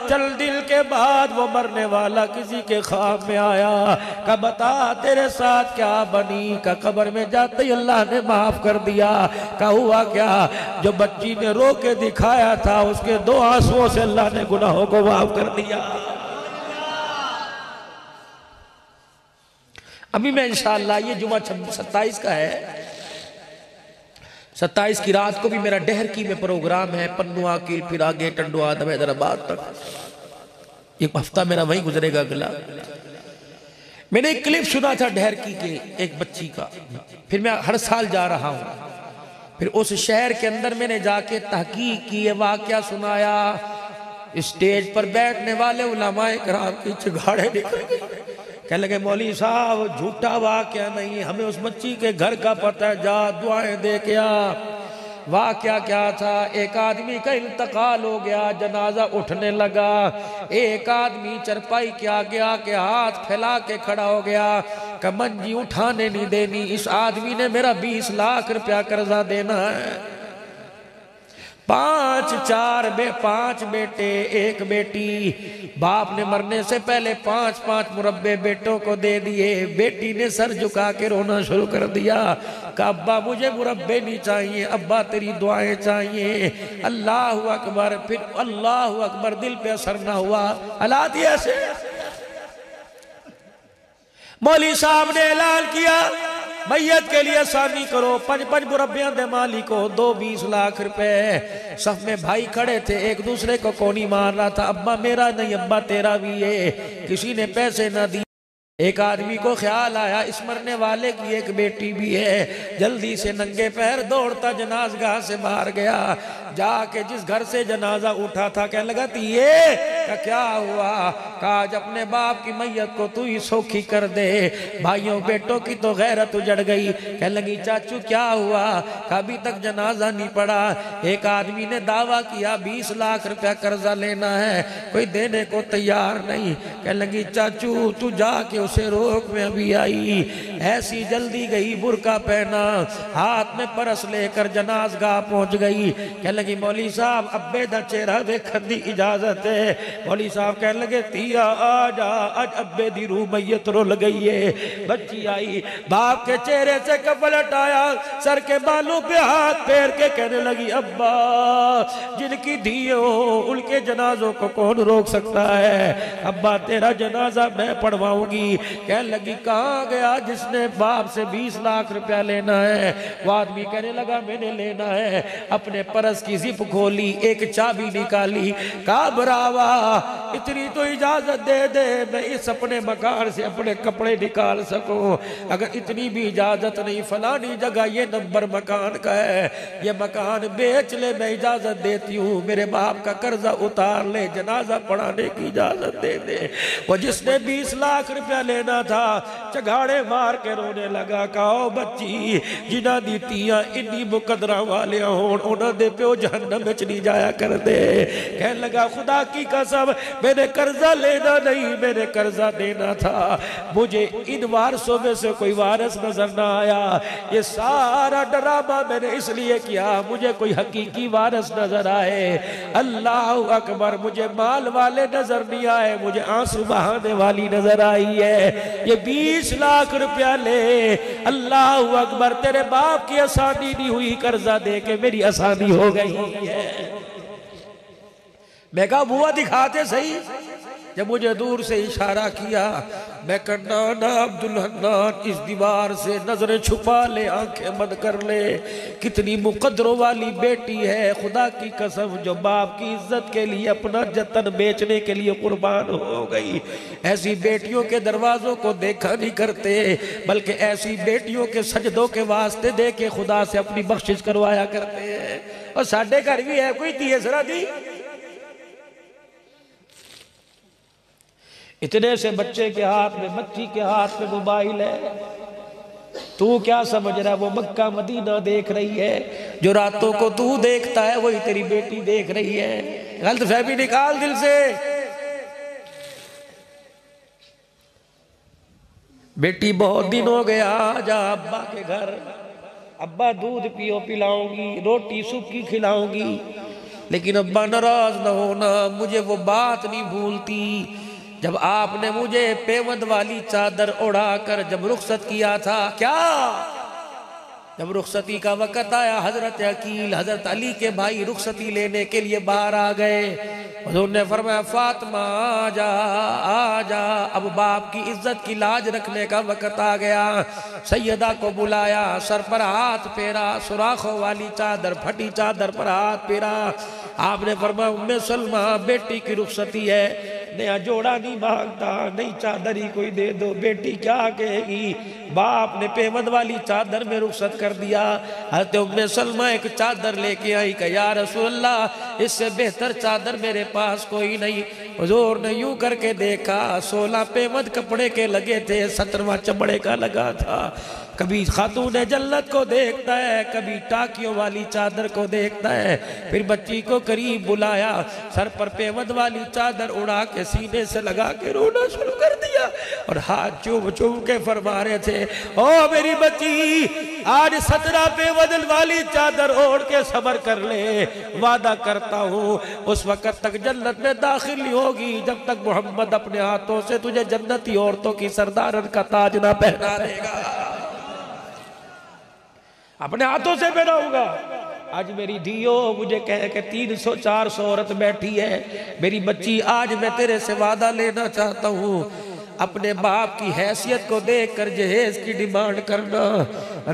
چل دل کے بعد وہ مرنے والا کسی کے خواب میں آیا. کہ بتا تیرے ساتھ کیا بنی؟ کہ قبر میں جاتے ہی اللہ نے معاف کر دیا. کہ ہوا کیا؟ جو بچی نے رو کے دکھایا تھا اس کے دو آنسوؤں سے اللہ نے گناہوں کو معاف کر دیا. ابھی میں انشاءاللہ یہ جمعہ 27 کا ہے، 27 کی رات کو بھی میرا ڈہرکی میں پروگرام ہے، پنوا کی پھر آگے ٹنڈو آدم حیدرآباد تک. ایک ہفتہ میرا وہیں گزرے گا اگلا. میں نے ایک کلپ سنا تھا ڈہرکی کے ایک بچی کا، پھر میں ہر سال جا رہا ہوں. پھر اس شہر کے اندر میں نے جا کے تحقیق کی، یہ واقعہ سنایا. اسٹیج پر بیٹھنے والے علماء کرام کی چگاڑے نکل گئے. کہنے لگے مولوی صاحب جھوٹا واقعہ نہیں، ہمیں اس بچی کے گھر کا پتہ ہے، جا دعائیں دے کے آ. واقعہ کیا تھا؟ ایک آدمی کا انتقال ہو گیا، جنازہ اٹھنے لگا. ایک آدمی چرپائی کے آگے آ کے ہاتھ پھیلا کے کھڑا ہو گیا کہ منجی اٹھانے نہیں دینی، اس آدمی نے میرا 20 لاکھ روپیہ قرضہ دینا ہے. 5 بیٹے 1 بیٹی. باپ نے مرنے سے پہلے 5 مربع بیٹوں کو دے دیے. بیٹی نے سر جھکا کے رونا شروع کر دیا کہ ابا مجھے مربع نہیں چاہیے، ابا تیری دعائیں چاہیے. اللہ اکبر، پھر اللہ اکبر، دل پہ اثر نہ ہوا. حالات یہ ایسے. مولوی صاحب نے اعلان کیا میت کے لیے آسانی کرو، 5 مربعاں دے مالی کو 20 لاکھ روپے. صف میں بھائی کھڑے تھے، ایک دوسرے کو کونی مار رہا تھا، ابا میرا نہیں ابا تیرا بھی ہے. کسی نے پیسے نہ دی. ایک آدمی کو خیال آیا اس مرنے والے کی ایک بیٹی بھی ہے، جلدی سے ننگے پیر دوڑتا جنازگاہ سے باہر گیا، جا کے جس گھر سے جنازہ اٹھا تھا کہنے لگا یہ کیا ہوا؟ کہا آج اپنے باپ کی میت کو تو ہی سوکھی کر دے، بھائیوں بیٹوں کی تو غیرت اجڑ گئی۔ کہنے لگی چاچو کیا ہوا؟ کہا ابھی تک جنازہ نہیں پڑا، ایک آدمی نے دعویٰ کیا 20 لاکھ روپیہ قرضہ لینا ہے، کوئی دینے کو تیار نہیں۔ کہنے لگی چاچو تو جا کے اسے روک، میں ابھی آئی۔ ایسی جلدی گئی، برقع پہنا، ہاتھ میں پرس لے کر جنازگاہ پہنچ گئی۔ کہنے لگی مولوی صاحب ابے دا چہرہ دیکھن دی اجازت ہے؟ مولوی صاحب کہنے لگے تیا آجا، آج ابے دی روح میت رول گئی ہے۔ بچی آئی، باپ کے چہرے سے کفن ہٹایا، سر کے بالوں پہ ہاتھ پھیر کے کہنے لگی ابا جن کی دھیو ان کے جنازوں کو کون روک سکتا ہے؟ ابا تیرا جنازہ میں پڑھواؤں گی۔ کہنے لگی کہاں گیا جس نے باپ سے 20 لاکھ روپیہ لینا ہے؟ وہ آدمی کہنے لگا میں نے لینا ہے۔ اپنے پرس کی زپ کھولی، ایک چابی نکالی، کہا براوا اتنی تو اجازت دے دے میں اس اپنے مکان سے اپنے کپڑے نکال سکوں، اگر اتنی بھی اجازت نہیں فلانی جگہ یہ نمبر مکان کا ہے، یہ مکان بیچ لے میں اجازت دیتی ہوں، میرے باپ کا قرضہ اتار لے، جنازہ پڑھانے کی اجازت دے دے۔ وہ جس نے 20 لاکھ روپیہ لینا تھا چگاڑے مار کے رونے لگا، کہو بچی جنہ دی تیاں انی مقدرہ والے ہون انہوں دے پیو جہنم میں چلی جایا کر دے۔ کہنے لگا خدا کی قسم میں نے قرضہ لینا نہیں، میں نے قرضہ دینا تھا، مجھے ان وارثوں میں سے کوئی وارث نظر نہ آیا، یہ سارا ڈرامہ میں نے اس لیے کیا مجھے کوئی حقیقی وارث نظر آئے۔ اللہ اکبر، مجھے مال والے نظر نہیں آئے، مجھے آنسو بہانے والی نظر آئی ہے۔ یہ 20 لاکھ روپیہ لے، اللہ اکبر، تیرے باپ کی آسانی نہیں ہوئی، قرضہ دے کے میری آسانی ہو گئی ہے۔ میں کہا بوا دکھاتے صحیح، جب مجھے دور سے اشارہ کیا، میں کنانا عبدالحنان اس دیوار سے نظریں چھپا لے، آنکھیں بند کر لے، کتنی مقدروں والی بیٹی ہے، خدا کی قسم جو باپ کی عزت کے لیے اپنا جتن بیچنے کے لیے قربان ہو گئی۔ ایسی بیٹیوں کے دروازوں کو دیکھا نہیں کرتے، بلکہ ایسی بیٹیوں کے سجدوں کے واسطے دے کے خدا سے اپنی بخشش کروایا کرتے ہیں۔ اور ساڑھے گھر بھی ہے کوئی تیسرا دی، اتنے سے بچے کے ہاتھ میں، بچی کے ہاتھ میں موبائل ہے، تو کیا سمجھ رہا ہے وہ مکہ مدینہ دیکھ رہی ہے؟ جو راتوں کو تو دیکھتا ہے وہی تیری بیٹی دیکھ رہی ہے۔ غلط فہمی نکال دل سے۔ بیٹی بہت دن ہو گیا جا ابا کے گھر، ابا دودھ پیو پلاؤں گی، روٹی سکی کھلاؤں گی، لیکن ابا ناراض نہ ہونا، مجھے وہ بات نہیں بھولتی جب آپ نے مجھے پیوند والی چادر اڑا کر جب رخصت کیا تھا۔ کیا جب رخصتی کا وقت آیا، حضرت عقیل حضرت علی کے بھائی رخصتی لینے کے لیے باہر آ گئے، حضور نے فرمایا فاطمہ آجا آجا، اب باپ کی عزت کی لاج رکھنے کا وقت آ گیا۔ سیدہ کو بلایا، سر پر ہاتھ پھیرا، سوراخوں والی چادر، پھٹی چادر پر ہاتھ پھیرا۔ آپ نے فرمایا ام سلمہ بیٹی کی رخصتی ہے، نیا جوڑا نہیں مانگتا، نئی چادر ہی کوئی دے دو، بیٹی کیا کہے گی؟ باپ نے پیوند والی چادر میں رخصت کر دیا۔ حضرت ام سلمہ ایک چادر لے کے آئی کہ یا رسول اللہ اس سے بہتر چادر میرے پاس کوئی نہیں۔ حضور نے یوں کر کے دیکھا، 16 پیوند کپڑے کے لگے تھے، 17واں چمڑے کا لگا تھا۔ کبھی خاتون جنت کو دیکھتا ہے، کبھی ٹاکیوں والی چادر کو دیکھتا ہے۔ پھر بچی کو قریب بلایا، سر پر پیوند والی چادر اڑا کے سینے سے لگا کے رونا شروع کر دیا اور ہاتھ چوم چوم کے فرما رہے تھے او میری بچی آج 17 پیوند والی چادر اوڑھ کے صبر کر لے، وعدہ کرتا ہوں اس وقت تک جنت میں داخل نہیں ہوگی جب تک محمد اپنے ہاتھوں سے تجھے جنتی عورتوں کی سردارن کا تاج نہ پہنا دے گا۔ اپنے ہاتھوں سے پہناؤں گا۔ آج میری دھیو مجھے کہے کہ 300-400 عورت بیٹھی ہے، میری بچی آج میں تیرے سے وعدہ لینا چاہتا ہوں، اپنے باپ کی حیثیت کو دیکھ کر جہیز کی ڈیمانڈ کرنا،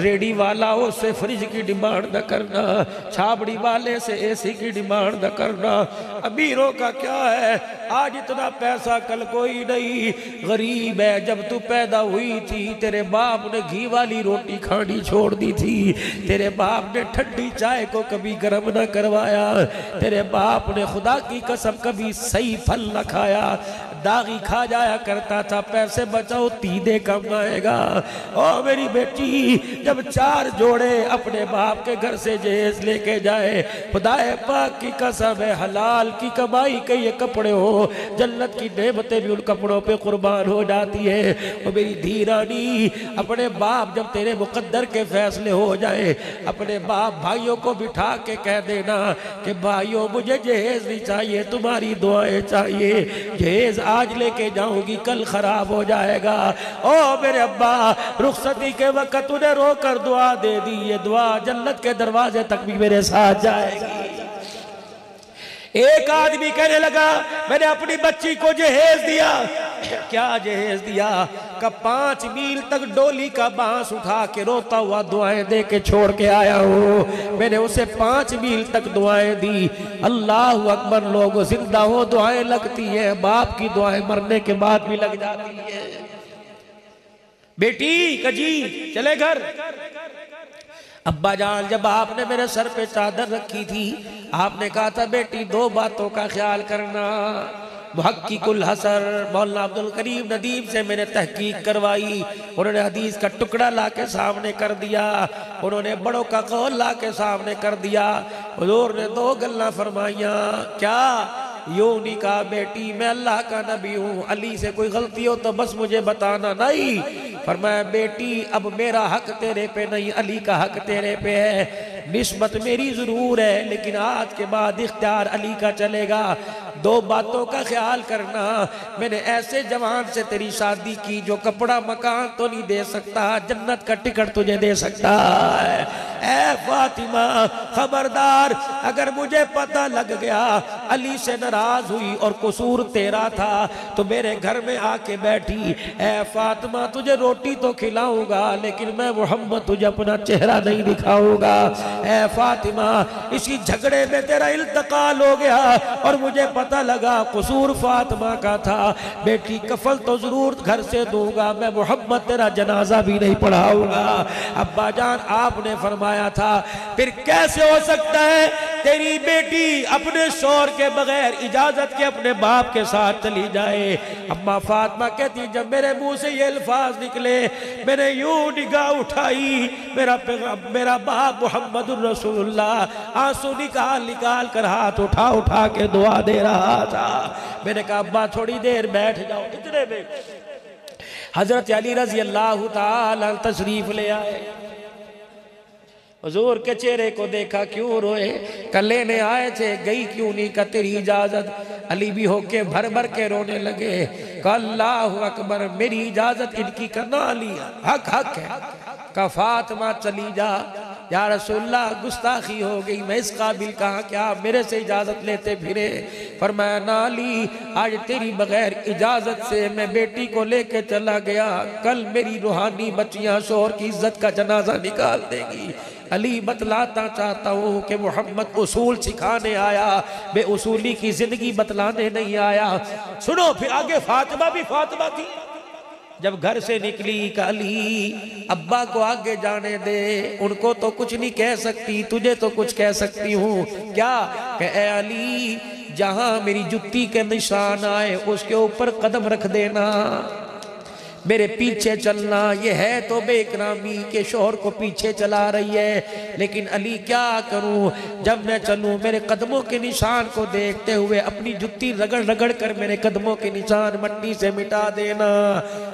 ریڈی والا ہو سے فریج کی ڈیمانڈ نہ کرنا، چھابڑی والے سے اے سی کی ڈیمانڈ نہ کرنا۔ امیروں کا کیا ہے، آج اتنا پیسہ کل کوئی نہیں۔ غریب ہے، جب تو پیدا ہوئی تھی تیرے باپ نے گھی والی روٹی کھانی چھوڑ دی تھی، تیرے باپ نے ٹھنڈی چائے کو کبھی گرم نہ کروایا، تیرے باپ نے خدا کی قسم کبھی صحیح پھل نہ کھایا، داغی کھا جایا کرتا تھا۔ پیسے بچاؤ تیدے کم آئے گا۔ او میری بیٹی، جب 4 جوڑے اپنے باپ کے گھر سے جہیز لے کے جائے، خدا پاک کی قسم ہے حلال کی کمائی کے یہ کپڑے ہو، جنت کی نعمتیں بھی ان کپڑوں پہ قربان ہو جاتی ہے۔ او میری دھیرانی، اپنے باپ جب تیرے مقدر کے فیصلے ہو جائے، اپنے باپ بھائیوں کو بٹھا کے کہہ دینا کہ بھائیوں مجھے جہیز نہیں چاہیے، تمہاری دعائیں چاہیے۔ جہیز آج لے کے جاؤں گی کل خراب ہو جائے گا۔ او میرے ابا، رخصتی کے وقت انہیں رو کر دعا دے دی، یہ دعا جنت کے دروازے تک بھی میرے ساتھ جائے گی۔ ایک آدمی کہنے لگا میں نے اپنی بچی کو جہیز دیا۔ کیا جہیز دیا؟ کہ 5 میل تک ڈولی کا بانس اٹھا کے روتا ہوا دعائیں دے کے چھوڑ کے آیا ہوں۔ میں نے اسے 5 میل تک دعائیں دی۔ اللہ اکبر، لوگ زندہ ہو دعائیں لگتی ہیں، باپ کی دعائیں مرنے کے بعد بھی لگ جاتی ہیں۔ بیٹی کجی چلے گھر۔ ابا جان جب آپ نے میرے سر پہ چادر رکھی تھی، آپ نے کہا تھا بیٹی 2 باتوں کا خیال کرنا۔ محقق الحسر مولانا عبدالکریم ندیم سے میں نے تحقیق کروائی، انہوں نے حدیث کا ٹکڑا لا کے سامنے کر دیا، انہوں نے بڑوں کا قول لا کے سامنے کر دیا۔ حضور نے 2 گلاں فرمائیاں، کیا؟ یوں نہیں کہا بیٹی میں اللہ کا نبی ہوں، علی سے کوئی غلطی ہو تو بس مجھے بتانا، نہیں۔ فرمایا بیٹی اب میرا حق تیرے پہ نہیں، علی کا حق تیرے پہ ہے۔ نسبت میری ضرور ہے لیکن آج کے بعد اختیار علی کا چلے گا۔ 2 باتوں کا خیال کرنا، میں نے ایسے جوان سے تیری شادی کی جو کپڑا مکان تو نہیں دے سکتا، جنت کا ٹکٹ تجھے دے سکتا ہے۔ اے فاطمہ خبردار، اگر مجھے پتہ لگ گیا علی سے ناراض ہوئی اور قصور تیرا تھا تو میرے گھر میں آ کے بیٹھی، اے فاطمہ تجھے روٹی تو کھلاؤں گا لیکن میں محمد تجھے اپنا چہرہ نہیں دکھاؤں گا۔ اے فاطمہ اسی جھگڑے میں تیرا التقال ہو گیا اور مجھے پتہ لگا قصور فاطمہ کا تھا، بیٹی کفل تو ضرور گھر سے دوں گا، میں محمد تیرا جنازہ بھی نہیں پڑھاؤں گا۔ ابا جان آپ نے فرمایا تھا پھر کیسے ہو سکتا ہے تیری بیٹی اپنے شوہر کے بغیر اجازت کے اپنے باپ کے ساتھ چلی جائے؟ اما فاطمہ کہتی جب میرے منہ سے یہ الفاظ نکلے میں نے یوں نگاہ اٹھائی، میرا باپ محمد الرسول اللہ آنسو نکال کر ہاتھ اٹھا کے دعا دے رہا تھا۔ میں نے کہا ابا تھوڑی دیر بیٹھ جاؤ۔ اتنے میں حضرت علی رضی اللہ تعالی تشریف لے آئے، حضور کے چہرے کو دیکھا کیوں روئے؟ کہ لینے آئے تھے گئی کیوں نہیں؟ کہ تیری اجازت۔ علی بھی ہو کے بھر کے رونے لگے کہ اللہ اکبر میری اجازت ان کی کرنا علی حق ہے۔ کہ فاطمہ چلی جا، یا رسول اللہ گستاخی ہو گئی، میں اس قابل کہاں کہ آپ میرے سے اجازت لیتے پھرے۔ فرمایا نا علی آج تیری بغیر اجازت سے میں بیٹی کو لے کے چلا گیا، کل میری روحانی بچیاں شوہر کی عزت کا جنازہ نکال دیں گی۔ علی بتلاتا چاہتا ہوں کہ محمد اصول سکھانے آیا، بے اصولی کی زندگی بتلانے نہیں آیا۔ سنو پھر آگے فاطمہ بھی فاطمہ تھی، جب گھر سے نکلی کہ علی ابا کو آگے جانے دے، ان کو تو کچھ نہیں کہہ سکتی، تجھے تو کچھ کہہ سکتی ہوں۔ کیا کہ اے علی جہاں میری جتی کے نشان آئے اس کے اوپر قدم رکھ دینا، میرے پیچھے چلنا۔ یہ ہے تو بے اکرامی کے شوہر کو پیچھے چلا رہی ہے، لیکن علی کیا کروں؟ جب میں چلوں میرے قدموں کے نشان کو دیکھتے ہوئے اپنی جتی رگڑ کر میرے قدموں کے نشان مٹی سے مٹا دینا۔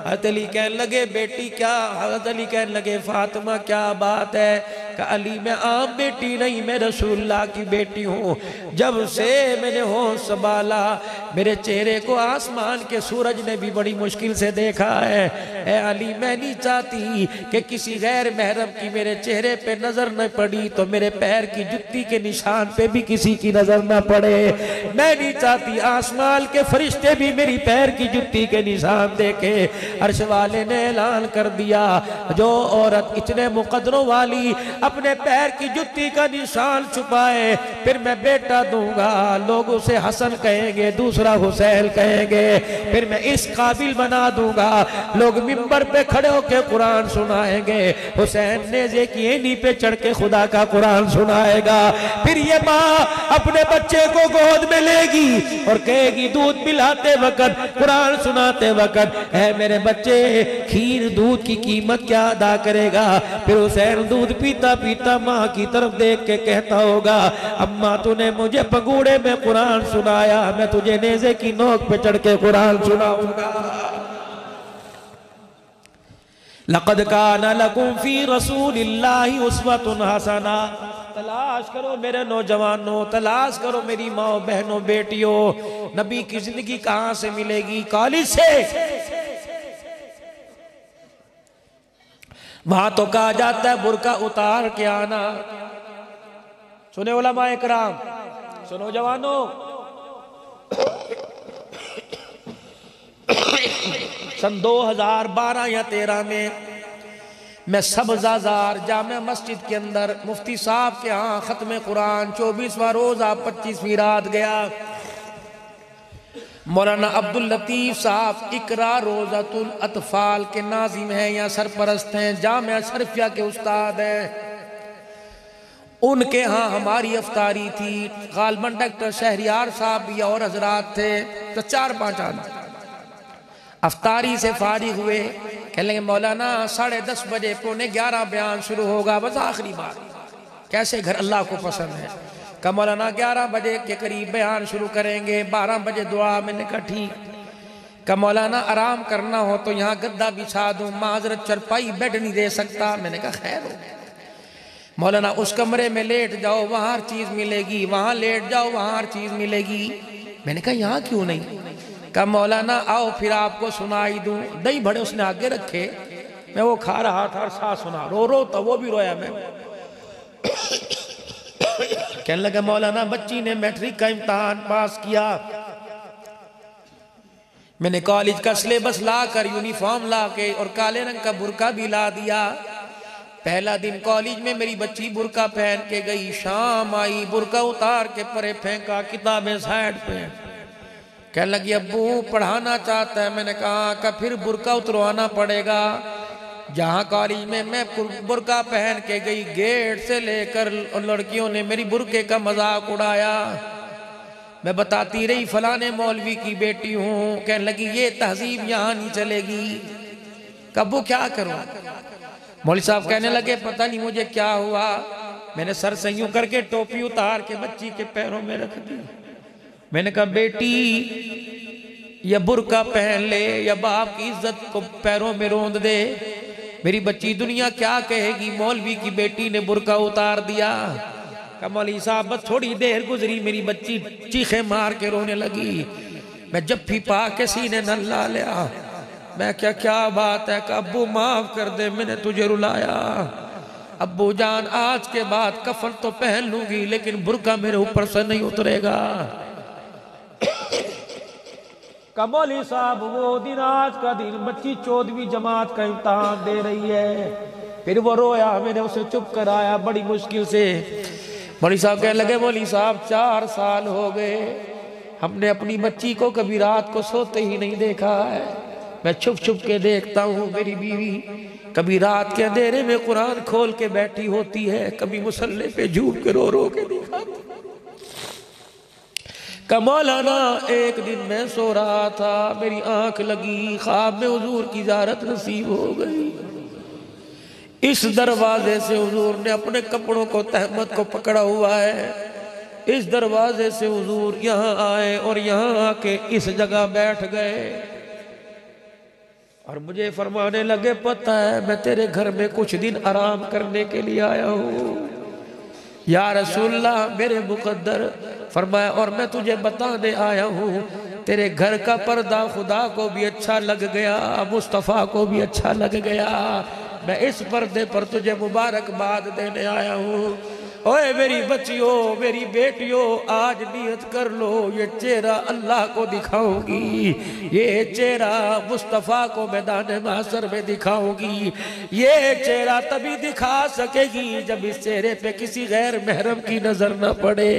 حضرت علی کہنے لگے بیٹی کیا؟ حضرت علی کہنے لگے فاطمہ کیا بات ہے؟ کہ علی میں عام بیٹی نہیں، میں رسول اللہ کی بیٹی ہوں۔ جب سے میں نے ہوش سنبھالا میرے چہرے کو آسمان کے سورج نے بھی بڑی مشکل سے دیکھا ہے، ہے اے علی میں نہیں چاہتی کہ کسی غیر محرم کی میرے چہرے پہ نظر نہ پڑی تو میرے پیر کی جتی کے نشان پہ بھی کسی کی نظر نہ پڑے، میں نہیں چاہتی آسمان کے فرشتے بھی میری پیر کی جتی کے نشان دیکھے۔ عرش والے نے اعلان کر دیا جو عورت اتنے مقدروں والی اپنے پیر کی جتی کا نشان چھپائے پھر میں بیٹا دوں گا، لوگ اسے حسن کہیں گے، دوسرا حسین کہیں گے، پھر میں اس قابل بنا دوں گا، لوگ منبر پہ کھڑے ہو کے قرآن سنائیں گے، حسین نیزے کی اینی پہ چڑھ کے خدا کا قرآن سنائے گا، پھر یہ ماں اپنے بچے کو گود میں لے گی اور کہے گی دودھ پلاتے وقت قرآن سناتے وقت اے میرے بچے کھیر دودھ کی قیمت کیا ادا کرے گا؟ پھر حسین دودھ پیتا پیتا ماں کی طرف دیکھ کے کہتا ہوگا اماں تو نے مجھے پگوڑے میں قرآن سنایا، میں تجھے نیزے کی نوک پہ چڑھ کے قرآن سناؤں گا۔ لَقَدْ كَانَ لَكُمْ فِي رَسُولِ اللَّهِ أُسْوَةٌ حَسَنَةٌ۔ تلاش کرو میرے نوجوانوں، تلاش کرو میری ماں بہنوں بیٹیوں، نبی کی زندگی کہاں سے ملے گی؟ کالج سے۔ وہاں تو کہا جاتا ہے برقع اتار کے آنا۔ سنیں علماء اکرام، سنو جوانوں، سن 2012 یا 13 میں سبزازار جامع مسجد کے اندر مفتی صاحب کے ہاں ختم قرآن 24واں روزہ 25ویں رات گیا۔ مولانا عبداللطیف صاحب اقرا روزۃ الاطفال کے ناظم ہیں یا سرپرست ہیں، جامعہ شرفیہ کے استاد ہیں، ان کے ہاں ہماری افطاری تھی۔ غالباً ڈاکٹر شہریار صاحب بھی اور حضرات تھے، تو 4-5 آدمی افطاری سے فارغ ہوئے، کہنے لگے مولانا 10:30 بجے 11:45 بیان شروع ہوگا، بس آخری بات، کیسے گھر اللہ کو پسند ہے۔ کہا مولانا 11 بجے کے قریب بیان شروع کریں گے، 12 بجے دعا۔ میں نے کہا ٹھیک۔ کہا مولانا آرام کرنا ہو تو یہاں گدہ بچھا دوں، معذرت چرپائی بیڈ نہیں دے سکتا۔ میں نے کہا خیر ہو۔ مولانا اس کمرے میں لیٹ جاؤ، وہاں ہر چیز ملے گی، وہاں لیٹ جاؤ، وہاں ہر چیز ملے گی۔ میں نے کہا یہاں کیوں نہیں؟ کہا مولانا آؤ پھر آپ کو سنائی دوں۔ دہی بڑے اس نے آگے رکھے، میں وہ کھا رہا تھا اور ساتھ سنا، رو تو وہ بھی رویا میں۔ کہنے لگا مولانا بچی نے میٹرک کا امتحان پاس کیا، میں نے کالج کا سلیبس لا کر یونیفارم لا کے اور کالے رنگ کا برقع بھی لا دیا۔ پہلا دن کالج میں میری بچی برقع پہن کے گئی، شام آئی برقع اتار کے پرے پھینکا، کتابیں سائیڈ پہ۔ کہنے لگی ابو پڑھانا چاہتا ہے۔ میں نے کہا کہ پھر برقع اتروانا پڑے گا۔ جہاں کالج میں برقع پہن کے گئی، گیٹ سے لے کر لڑکیوں نے میری برقعے کا مذاق اڑایا۔ میں بتاتی رہی فلانے مولوی کی بیٹی ہوں، کہنے لگی یہ تہذیب یہاں نہیں چلے گی۔ ابو کیا کروں؟ مولوی صاحب کہنے لگے پتہ نہیں مجھے کیا ہوا، میں نے سر سے یوں کر کے ٹوپی اتار کے بچی کے پیروں میں رکھ دی۔ میں نے کہا بیٹی یا برقع پہن لے یا باپ کی عزت کو پیروں میں روند دے، میری بچی دنیا کیا کہے گی؟ مولوی کی بیٹی نے برقع اتار دیا۔ کہا مولوی صاحب بس تھوڑی دیر گزری، میری بچی چیخیں مار کے رونے لگی، میں جب پا کے سینے نہ لا لیا۔ میں کیا بات ہے؟ کہ ابو معاف کر دے، میں نے تجھے رلایا۔ ابو جان آج کے بعد کفن تو پہن لوں گی لیکن برقع میرے اوپر سے نہیں اترے گا۔ کہ مولوی صاحب وہ دن آج کا دن، بچی 14ویں جماعت کا امتحان دے رہی ہے۔ پھر وہ رویا، میں نے اسے چپ کرایا بڑی مشکل سے۔ مولوی صاحب کہنے لگے مولوی صاحب 4 سال ہو گئے ہم نے اپنی بچی کو کبھی رات کو سوتے ہی نہیں دیکھا ہے، میں چھپ چھپ کے دیکھتا ہوں۔ میری بیوی کبھی رات کے اندھیرے میں قرآن کھول کے بیٹھی ہوتی ہے، کبھی مصلی پہ جھوٹ کے رو کے دکھاتی۔ کہ مولانا ایک دن میں سو رہا تھا، میری آنکھ لگی، خواب میں حضور کی زیارت نصیب ہو گئی۔ اس دروازے سے حضور نے اپنے کپڑوں کو تہمت کو پکڑا ہوا ہے، اس دروازے سے حضور یہاں آئے اور یہاں آ کے اس جگہ بیٹھ گئے اور مجھے فرمانے لگے پتہ ہے میں تیرے گھر میں کچھ دن آرام کرنے کے لیے آیا ہوں، یا رسول اللہ میرے مقدر، فرمایا اور میں تجھے بتانے آیا ہوں تیرے گھر کا پردہ خدا کو بھی اچھا لگ گیا، مصطفیٰ کو بھی اچھا لگ گیا، میں اس پردے پر تجھے مبارکباد دینے آیا ہوں۔ اوے میری بچیوں، میری بیٹیوں، آج نیت کر لو یہ چہرہ اللہ کو دکھاؤں گی، یہ چہرہ مصطفیٰ کو میدان محشر میں دکھاؤں گی۔ یہ چہرہ تبھی دکھا سکے گی جب اس چہرے پہ کسی غیر محرم کی نظر نہ پڑے۔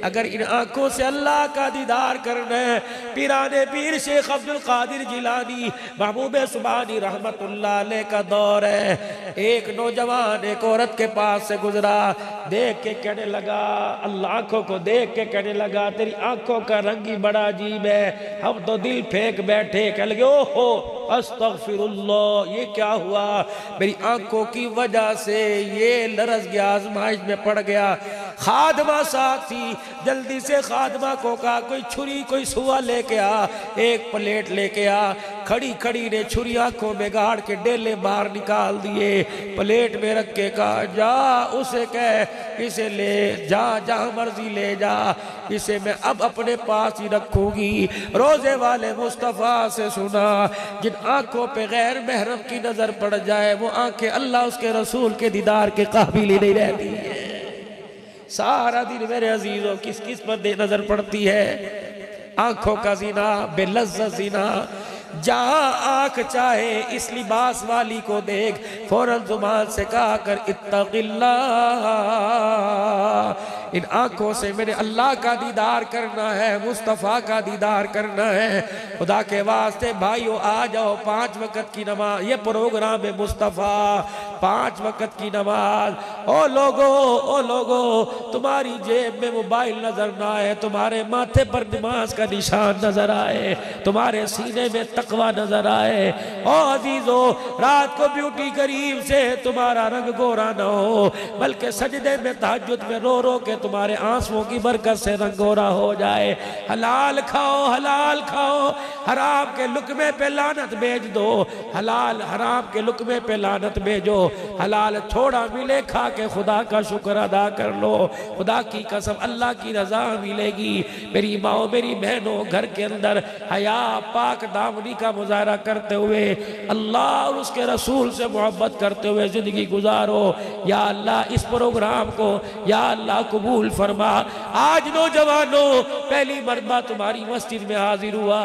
اگر ان آنکھوں سے اللہ کا دیدار کرنا ہے، پیران پیر شیخ عبدالقادر جیلانی محبوب سبحانی رحمت اللہ علیہ کا دور ہے۔ ایک نوجوان ایک عورت کے پاس سے گزرا، دیکھ کے کہنے لگا، اللہ آنکھوں کو دیکھ کے کہنے لگا تیری آنکھوں کا رنگ ہی بڑا عجیب ہے، ہم تو دل پھینک بیٹھے۔ کہنے لگے اوہو استغفر اللہ، یہ کیا ہوا؟ میری آنکھوں کی وجہ سے یہ لرز گیا، آزمائش میں پڑ گیا۔ خادمہ ساتھ تھی، جلدی سے خادمہ کو کہا کوئی چھری کوئی سوا لے کے آ، ایک پلیٹ لے کے آ۔ کھڑی کھڑی نے چھری آنکھوں میں گاڑ کے ڈیلے باہر نکال دیے، پلیٹ میں رکھ کے کہا جا اسے کہہ اسے لے جا، جہاں مرضی لے جا، اسے میں اب اپنے پاس ہی رکھوں گی۔ روزے والے مصطفیٰ سے سنا، جن آنکھوں پہ غیر محرم کی نظر پڑ جائے وہ آنکھیں اللہ اس کے رسول کے دیدار کے قابل ہی نہیں رہتی ہے۔ سارا دن میرے عزیزوں کس کس پر نظر پڑتی ہے؟ آنکھوں کا زنا، بے لذت زنا۔ جہاں آنکھ چاہے اس لباس والی کو دیکھ، فوراً زبان سے کہا کر اتق اللہ۔ ان آنکھوں سے میرے اللہ کا دیدار کرنا ہے، مصطفیٰ کا دیدار کرنا ہے۔ خدا کے واسطے بھائیو آ جاؤ، 5 وقت کی نماز، یہ پروگرام ہے مصطفیٰ، 5 وقت کی نماز۔ او لوگو تمہاری جیب میں موبائل نظر نہ آئے، تمہارے ماتھے پر نماز کا نشان نظر آئے، تمہارے سینے میں تقوی نظر آئے۔ او عزیزو رات کو بیوٹی قریب سے تمہارا رنگ گورا نہ ہو، بلکہ سجدے میں تہجد میں رو رو کے تمہارے آنسوں کی برکت سے رنگ گورا ہو جائے۔ حلال کھاؤ، حلال کھاؤ، حرام کے لقمے پہ لعنت بھیج دو، حلال حرام کے لقمے پہ لعنت بھیجو، حلال تھوڑا ملے کھا کے خدا کا شکر ادا کر لو۔ خدا کی قسم اللہ کی رضا ملے گی۔ میری ماں میری بہنوں گھر کے اندر حیا پاک دامنی کا مظاہرہ کرتے ہوئے اللہ اور اس کے رسول سے محبت کرتے ہوئے زندگی گزارو۔ یا اللہ اس پروگرام کو یا اللہ قبول فرما۔ آج نوجوانوں پہلی مرتبہ تمہاری مسجد میں حاضر ہوا،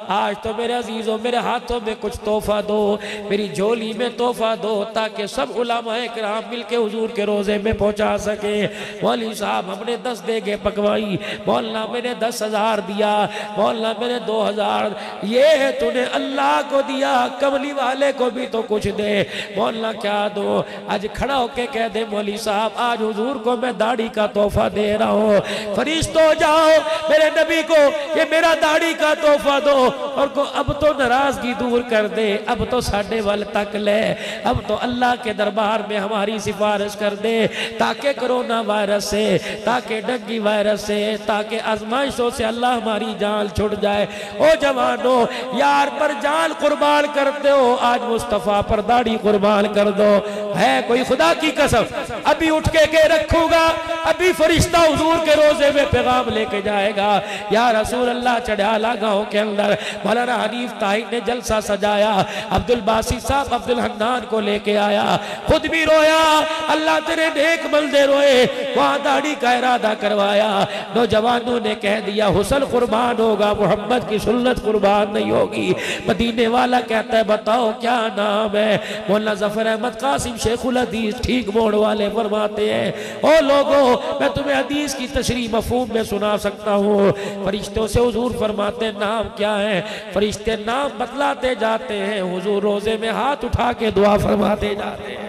آج تو میرے عزیزوں میرے ہاتھوں میں کچھ تحفہ دو، میری جھولی میں تحفہ دو، تاکہ سب علماء کرام مل کے حضور کے روزے میں پہنچا سکے۔ مولوی صاحب ہم نے 10 دیگیں پکوائی، مولانا میں نے 10,000 دیا، مولانا میں نے 2,000، یہ تو نے اللہ کو دیا، کملی والے کو بھی تو کچھ دے۔ مولانا کیا دو؟ آج کھڑا ہو کے کہہ دے مولوی صاحب آج حضور کو میں داڑھی کا تحفہ دے رہا ہوں، فرشتوں جاؤ میرے نبی کو یہ میرا داڑھی کا تحفہ دو، اور کو اب تو ناراضگی دور کر دے، اب تو ساڑھے وال تک لے، اب تو اللہ کے دربار میں ہماری سفارش کر دے، تاکہ کرونا وائرس سے، تاکہ ڈنگی وائرس سے، تاکہ آزمائشوں سے اللہ ہماری جان چھڑ جائے۔ او جوانوں یار پر جان قربان کرتے ہو، آج مصطفیٰ پر داڑھی قربان کر دو۔ ہے کوئی خدا کی قسم ابھی اٹھ کے رکھوں گا، ابھی فرشتہ حضور کے روزے میں پیغام لے کے جائے گا۔ یا رسول اللہ چڑھیالہ گاؤں کے اندر مولانا حنیف طاہر نے جلسہ سجایا، عبدالباسط صاحب عبدالحنان کو لے کے آیا، خود بھی رویا، اللہ تیرے نیک بندے روئے، وہاں داڑھی کا ارادہ کروایا۔ نوجوانوں نے کہہ دیا حسن قربان ہوگا، محمد کی سنت قربان نہیں ہوگی۔ مدینے والا کہتا ہے بتاؤ کیا نام ہے؟ مولانا ظفر احمد قاسم شیخ الحدیث ٹھیک موڑ والے فرماتے ہیں او لوگو میں تمہیں حدیث کی تشریح مفہوم میں سنا سکتا ہوں۔ فرشتوں سے حضور فرماتے ہیں نام کیا ہے؟ فرشتے نام بتلاتے جاتے ہیں، حضور روزے میں ہاتھ اٹھا کے دعا فرماتے جاتے ہیں۔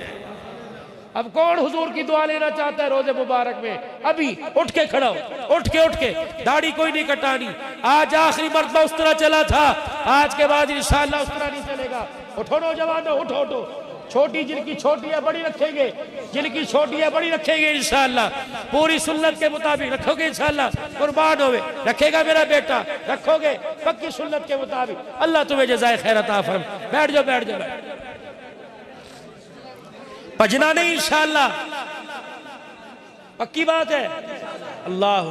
اب کون حضور کی دعا لینا چاہتا ہے روزے مبارک میں؟ ابھی اٹھ کے کھڑا ہو، اٹھ کے داڑھی کوئی نہیں کٹانی، آج آخری مرتبہ اس طرح چلا تھا، آج کے بعد انشاءاللہ اس طرح نہیں چلے گا۔ اٹھو نوجوانوں اٹھو، چھوٹی جن کی چھوٹی ہے بڑی رکھیں گے، جن کی چھوٹی ہے بڑی رکھیں گے انشاءاللہ، پوری سنت کے مطابق رکھو گے انشاءاللہ، قربان ہوئے رکھے گا میرا بیٹا، رکھو گے پکی سنت کے مطابق، اللہ تمہیں جزائے خیر عطا فرمائے۔ بیٹھ جاؤ بجنا نہیں انشاءاللہ۔ پکی بات ہے؟ اللہ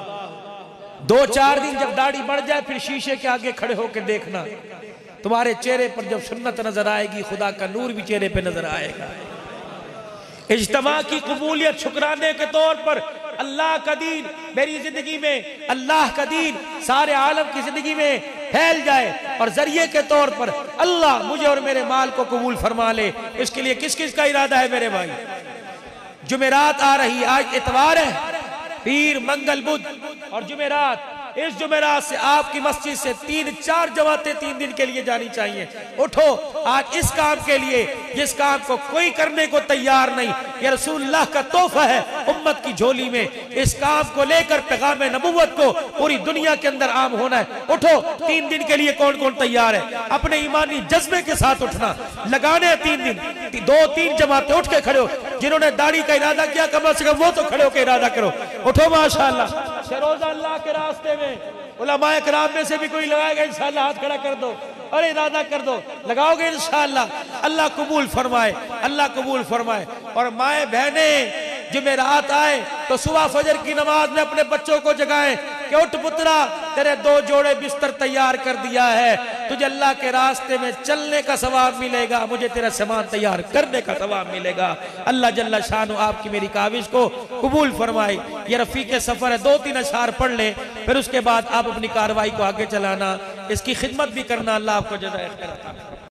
2-4 دن جب داڑھی بڑھ جائے پھر شیشے کے آگے کھڑے ہو کے دیکھنا، تمہارے چہرے پر جب سنت نظر آئے گی خدا کا نور بھی چہرے پہ نظر آئے گا۔ اجتماع کی قبولیت شکرانے کے طور پر اللہ کا دین میری زندگی میں، اللہ کا دین سارے عالم کی زندگی میں پھیل جائے، اور ذریعے کے طور پر اللہ مجھے اور میرے مال کو قبول فرما لے۔ اس کے لیے کس کس کا ارادہ ہے میرے بھائی؟ جمعرات آ رہی، آج اتوار ہے، پیر منگل بدھ اور جمعرات، اس جمعرات سے آپ کی مسجد سے 3-4 جماعتیں 3 دن کے لیے جانی چاہیے۔ اٹھو آج اس کام کے لیے جس کام کو کوئی کرنے کو تیار نہیں، یہ رسول اللہ کا تحفہ ہے امت کی جھولی میں، اس کام کو لے کر پیغام نبوت کو پوری دنیا کے اندر عام ہونا ہے۔ اٹھو 3 دن کے لیے کون کون تیار ہے؟ اپنے ایمانی جذبے کے ساتھ اٹھنا، لگانے ہیں 3 دن، 2-3 جماعتیں اٹھ کے کھڑے ہو، جنہوں نے داڑھی کا ارادہ کیا کم از کم وہ تو کھڑے ہو کے ارادہ کرو۔ اٹھو ماشاءاللہ، روزہ اللہ کے راستے میں علماء کرام میں سے بھی کوئی لگائے گا انشاءاللہ ہاتھ کھڑا کر دو اور ارادہ کر دو، لگاؤ گے انشاءاللہ، اللہ قبول فرمائے، اللہ قبول فرمائے۔ اور مائیں بہنیں جمعرات آئے تو صبح فجر کی نماز میں اپنے بچوں کو جگائیں کہ اٹھ پترا، تیرے 2 جوڑے بستر تیار کر دیا ہے، تجھے اللہ کے راستے میں چلنے کا ثواب ملے گا، مجھے تیرا سامان تیار کرنے کا ثواب ملے گا۔ اللہ جل شانہ آپ کی میری کاوش کو قبول فرمائے۔ یہ رفیق سفر ہے، 2-3 اشعار پڑھ لیں، پھر اس کے بعد آپ اپنی کارروائی کو آگے چلانا، اس کی خدمت بھی کرنا، اللہ آپ کو جزائے خیر عطا فرمائے۔